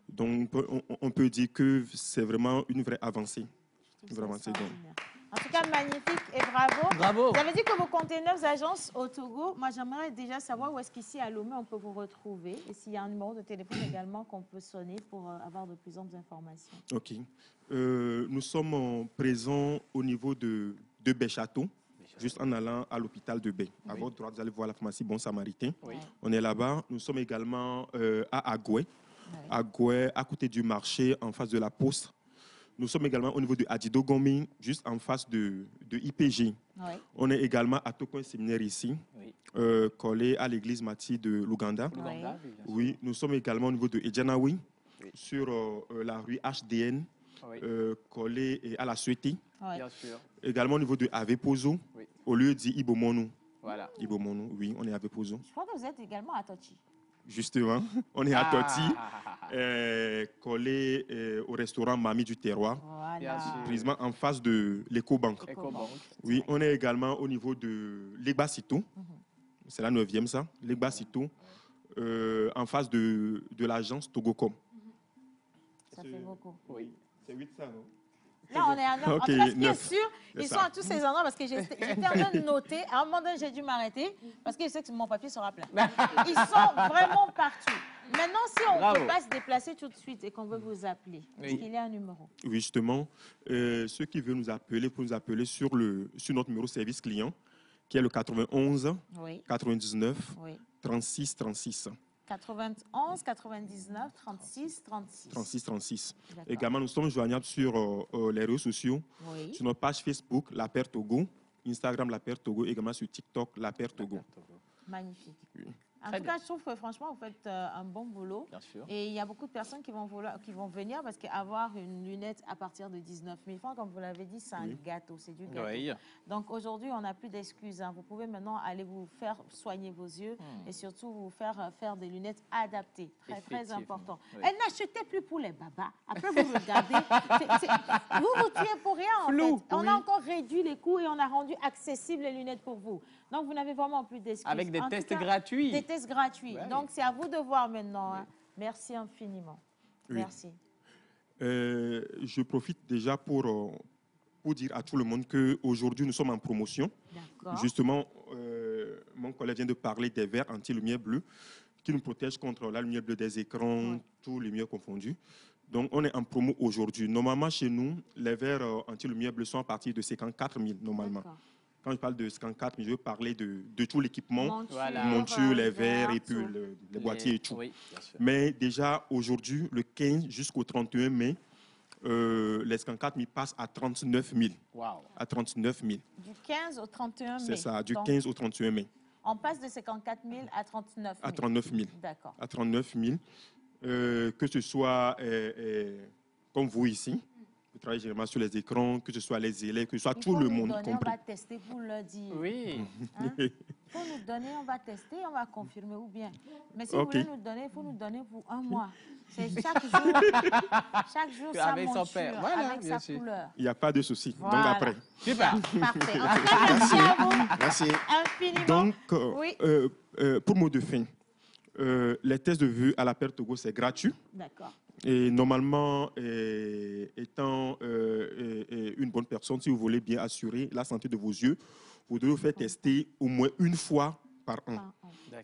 Donc, on peut dire que c'est vraiment une vraie avancée. Vraiment, c'est donc. En tout cas, magnifique et bravo. Bravo. Vous avez dit que vous comptez 9 agences au Togo. Moi, j'aimerais déjà savoir où est-ce qu'ici, à Lomé, on peut vous retrouver. Et s'il y a un numéro de téléphone également qu'on peut sonner pour avoir de plus amples informations. OK. Nous sommes présents au niveau de Baie-Château, juste en allant à l'hôpital de Baie. À votre droite, vous allez voir la pharmacie Bon Samaritain. On est là-bas. Nous sommes également à Agoué. Agoué, à côté du marché, en face de la poste. Nous sommes également au niveau de Adido Gomi, juste en face de IPG. On est également à Tokoin Séminaire ici, collé à l'église Mati de l'Ouganda. Oui, nous sommes également au niveau de Edjanawi, sur la rue HDN, collé à la Suété. Bien sûr. Également au niveau de Avepozo, au lieu dit Ibomonou. Voilà. Ibomonou, oui, on est à Avepozo. Je crois que vous êtes également à Tochi. Justement, on est à Toti, collé au restaurant Mamie du Terroir, précisément en face de l'Ecobank. Oui, on est également au niveau de l'Egbasito, c'est la 9e ça, l'Egbasito, en face de l'agence Togocom. Ça fait beaucoup. Oui, c'est 8 ça, non? Là, on est à 9. En tout cas, ce qui est sûr, ils sont à tous ces endroits parce que j'étais en train de noter. À un moment donné, j'ai dû m'arrêter parce que je sais que mon papier sera plein. Ils sont vraiment partout. Maintenant, si on ne peut pas se déplacer tout de suite et qu'on veut vous appeler, est-ce qu'il y a un numéro? Oui, justement. Ceux qui veulent nous appeler, pour nous appeler sur notre numéro service client, qui est le 91 99 36 36. 91 99 36 36. 36 36. Également, nous sommes joignables sur les réseaux sociaux, sur notre page Facebook, La Paire Togo, Instagram, La Paire Togo, également sur TikTok, La Paire Togo. Magnifique. En tout cas, je trouve que franchement, vous faites un bon boulot. Bien sûr. Et il y a beaucoup de personnes qui vont venir parce qu'avoir une lunette à partir de 19 000 francs, comme vous l'avez dit, c'est un gâteau, c'est du gâteau. Oui. Donc aujourd'hui, on n'a plus d'excuses. Vous pouvez maintenant aller vous faire soigner vos yeux et surtout vous faire des lunettes adaptées. Très, très important. Oui. Et n'achetez plus pour les babas. Après, vous regardez. Vous tuez pour rien, en fait. On a encore réduit les coûts et on a rendu accessibles les lunettes pour vous. Donc, vous n'avez vraiment plus d'excuses. Avec des tests gratuits. Des tests gratuits. Ouais. Donc, c'est à vous de voir maintenant. Hein. Merci infiniment. Oui. Merci. Je profite déjà pour dire à tout le monde qu'aujourd'hui, nous sommes en promotion. Justement, mon collègue vient de parler des verres anti-lumière bleue qui nous protègent contre la lumière bleue des écrans, tous les lumières confondues. Donc, on est en promo aujourd'hui. Normalement, chez nous, les verres anti-lumière bleue sont à partir de 54 000, normalement. Quand je parle de 54 000, je veux parler de tout l'équipement, monture, les verres et puis les boîtiers et tout. Oui, bien sûr. Mais déjà, aujourd'hui, le 15 jusqu'au 31 mai, les 54 000 passent à 39 000. Wow. À 39 000. Du 15 au 31 mai. C'est ça, du Donc, 15 au 31 mai. on passe de 54 000 à 39 000. À 39 000. D'accord. À 39 000. Que ce soit comme vous ici, vous travaillez généralement sur les écrans, que ce soit les élèves, que ce soit tout le monde compris. On va tester pour le dire. Oui. Il faut nous donner, on va tester, on va confirmer ou bien. Mais si vous voulez nous donner, il faut nous donner pour un mois. C'est chaque jour sa avec monture, son père. Voilà, avec bien sa sûr. couleur. Il n'y a pas de souci. Voilà. Donc après. Super. Parfait. En tout cas, merci à vous. Merci. Infiniment. Donc, oui. pour mot de fin, les tests de vue à la Paire Togo, c'est gratuit. D'accord. Et normalement, étant une bonne personne, si vous voulez bien assurer la santé de vos yeux, vous devez vous faire tester au moins une fois par an.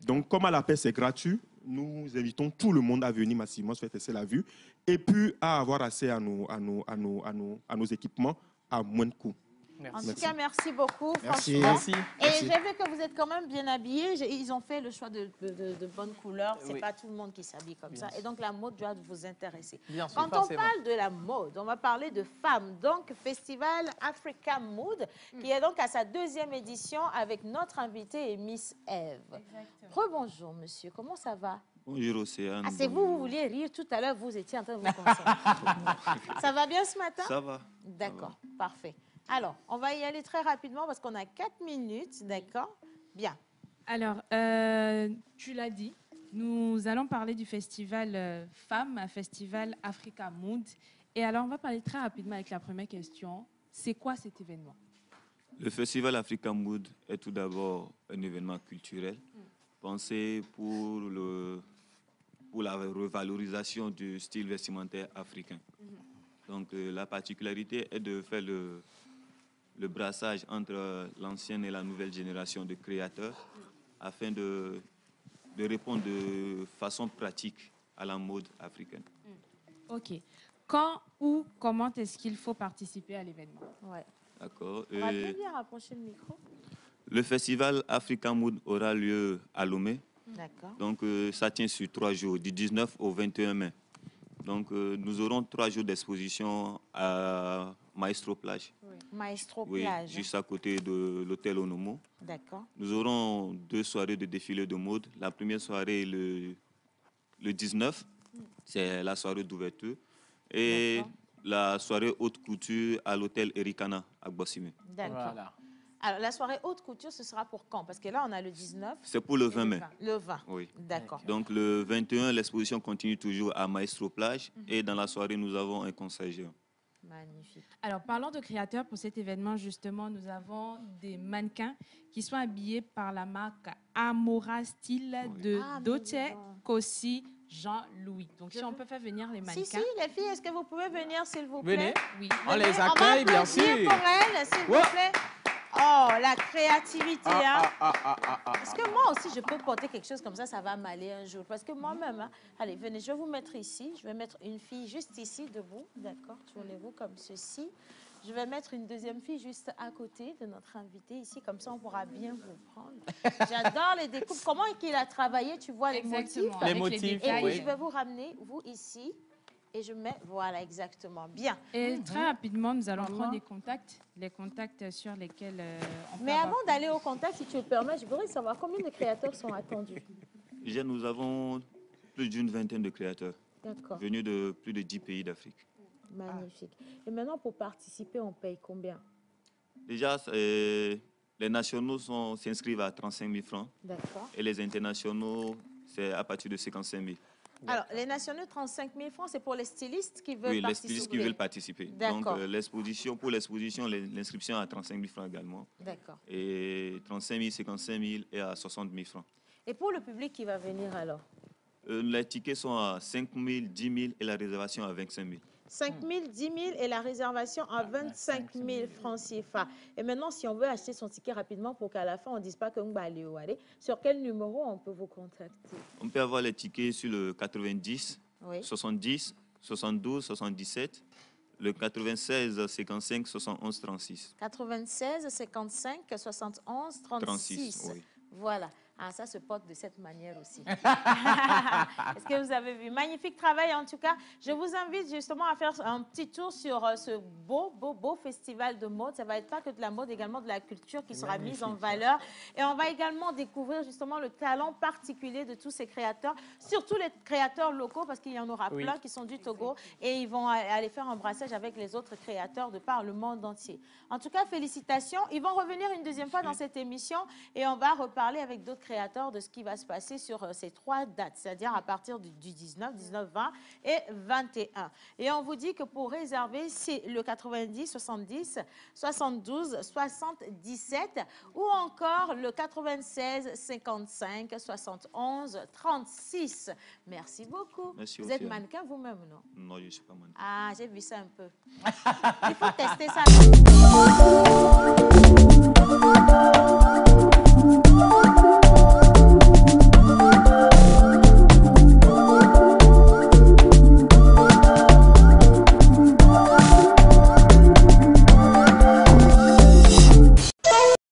Donc, comme à la Paire, c'est gratuit, nous invitons tout le monde à venir massivement se faire tester la vue et puis à avoir accès à nos équipements à moins de coûts. En tout cas, merci beaucoup. Merci. Franchement. Merci. Et j'ai vu que vous êtes quand même bien habillés. Ils ont fait le choix de bonnes couleurs. Ce n'est pas tout le monde qui s'habille comme ça. Et donc, la mode doit vous intéresser. Bien sûr, Quand on parle de la mode, on va parler de femmes. Donc, Festival Africa Mood, qui est donc à sa 2e édition avec notre invitée, Miss Eve. Rebonjour, monsieur. Comment ça va? Bonjour, Océane. Ah, c'est vous voulez rire. Tout à l'heure, vous étiez en train de vous concentrer. Ça va bien ce matin? Ça va. D'accord, parfait. Alors, on va y aller très rapidement parce qu'on a 4 minutes, d'accord? Bien. Alors, tu l'as dit, nous allons parler du festival Femmes, un festival Africa Mood. Et alors, on va parler très rapidement avec la première question. C'est quoi cet événement? Le festival Africa Mood est tout d'abord un événement culturel pensé pour la revalorisation du style vestimentaire africain. Donc, la particularité est de faire le brassage entre l'ancienne et la nouvelle génération de créateurs afin de répondre de façon pratique à la mode africaine. OK. Quand ou comment est-ce qu'il faut participer à l'événement? Ouais. D'accord. On va bien rapprocher le micro. Le festival Africa Mood aura lieu à Lomé. D'accord. Donc, ça tient sur 3 jours, du 19 au 21 mai. Donc, nous aurons 3 jours d'exposition à Maestro Plage. Oui. Maestro Oui, Plage. juste à côté de l'hôtel Onomo. D'accord. Nous aurons 2 soirées de défilé de mode. La première soirée, le 19, c'est la soirée d'ouverture. Et la soirée haute couture à l'hôtel Ericana à Bossime. D'accord. Voilà. Alors, la soirée haute couture, ce sera pour quand? Parce que là, on a le 19. C'est pour le 20 mai. Le 20. Oui. D'accord. Donc, le 21, l'exposition continue toujours à Maestro Plage. Et dans la soirée, nous avons un concert géant. Magnifique. Alors, parlons de créateurs pour cet événement, justement, nous avons des mannequins qui sont habillés par la marque Amora Style de Doce, Kossi, Jean-Louis. Donc, si on peut faire venir les mannequins. Si, les filles, est-ce que vous pouvez venir, s'il vous plaît? Venez. Oui. On les accueille, bien sûr. pour elles, s'il vous plaît. Oh, la créativité, hein. Est-ce que moi aussi, je peux porter quelque chose comme ça, ça va m'aller un jour? Parce que moi-même, hein, allez, venez, je vais vous mettre ici. Je vais mettre une fille juste ici, debout. D'accord, tournez-vous comme ceci. Je vais mettre une deuxième fille juste à côté de notre invité ici. Comme ça, on pourra bien vous prendre. J'adore les découpes. Comment est-il a travaillé? Tu vois les motifs? Les motifs, Et puis, oui. je vais vous ramener, vous, ici. Et je mets, voilà, exactement. Bien. Et très rapidement, nous allons prendre les contacts sur lesquels on peut Mais avoir- avant d'aller au contact, si tu le permets, je voudrais savoir combien de créateurs sont attendus. Déjà, nous avons plus d'une vingtaine de créateurs D'accord. venus de plus de 10 pays d'Afrique. Magnifique. Et maintenant, pour participer, on paye combien? Déjà, les nationaux s'inscrivent à 35 000 francs D'accord. et les internationaux, c'est à partir de 55 000. Alors, les nationaux, 35 000 francs, c'est pour les stylistes qui veulent Oui, les participer. stylistes qui veulent participer. Donc, D'accord. pour l'exposition, l'inscription à 35 000 francs également. D'accord. Et 35 000, 55 000 et à 60 000 francs. Et pour le public qui va venir alors? Les tickets sont à 5 000, 10 000 et la réservation à 25 000. 5 000, 10 000 et la réservation à 25 000 francs CFA. Et maintenant, si on veut acheter son ticket rapidement pour qu'à la fin, on ne dise pas que sur quel numéro on peut vous contacter? On peut avoir les tickets sur le 90, Oui. 70, 72, 77, le 96, 55, 71, 36. 96, 55, 71, 36. 36, oui. Voilà. Ah, ça se porte de cette manière aussi. Est-ce que vous avez vu? Magnifique travail en tout cas. Je vous invite justement à faire un petit tour sur ce beau festival de mode. Ça va être pas que de la mode, également de la culture qui sera mise en valeur. Et on va également découvrir justement le talent particulier de tous ces créateurs, surtout les créateurs locaux, parce qu'il y en aura plein qui sont du Togo et ils vont aller faire un brassage avec les autres créateurs de par le monde entier. En tout cas, félicitations. Ils vont revenir une deuxième fois dans cette émission et on va reparler avec d'autres créateurs de ce qui va se passer sur ces 3 dates, c'est-à-dire à partir du 19, 20 et 21. Et on vous dit que pour réserver, c'est le 90, 70, 72, 77 ou encore le 96, 55, 71, 36. Merci beaucoup. Merci vous aussi, êtes mannequin vous-même, non? Non, je ne suis pas mannequin. Ah, j'ai vu ça un peu. Il faut tester ça.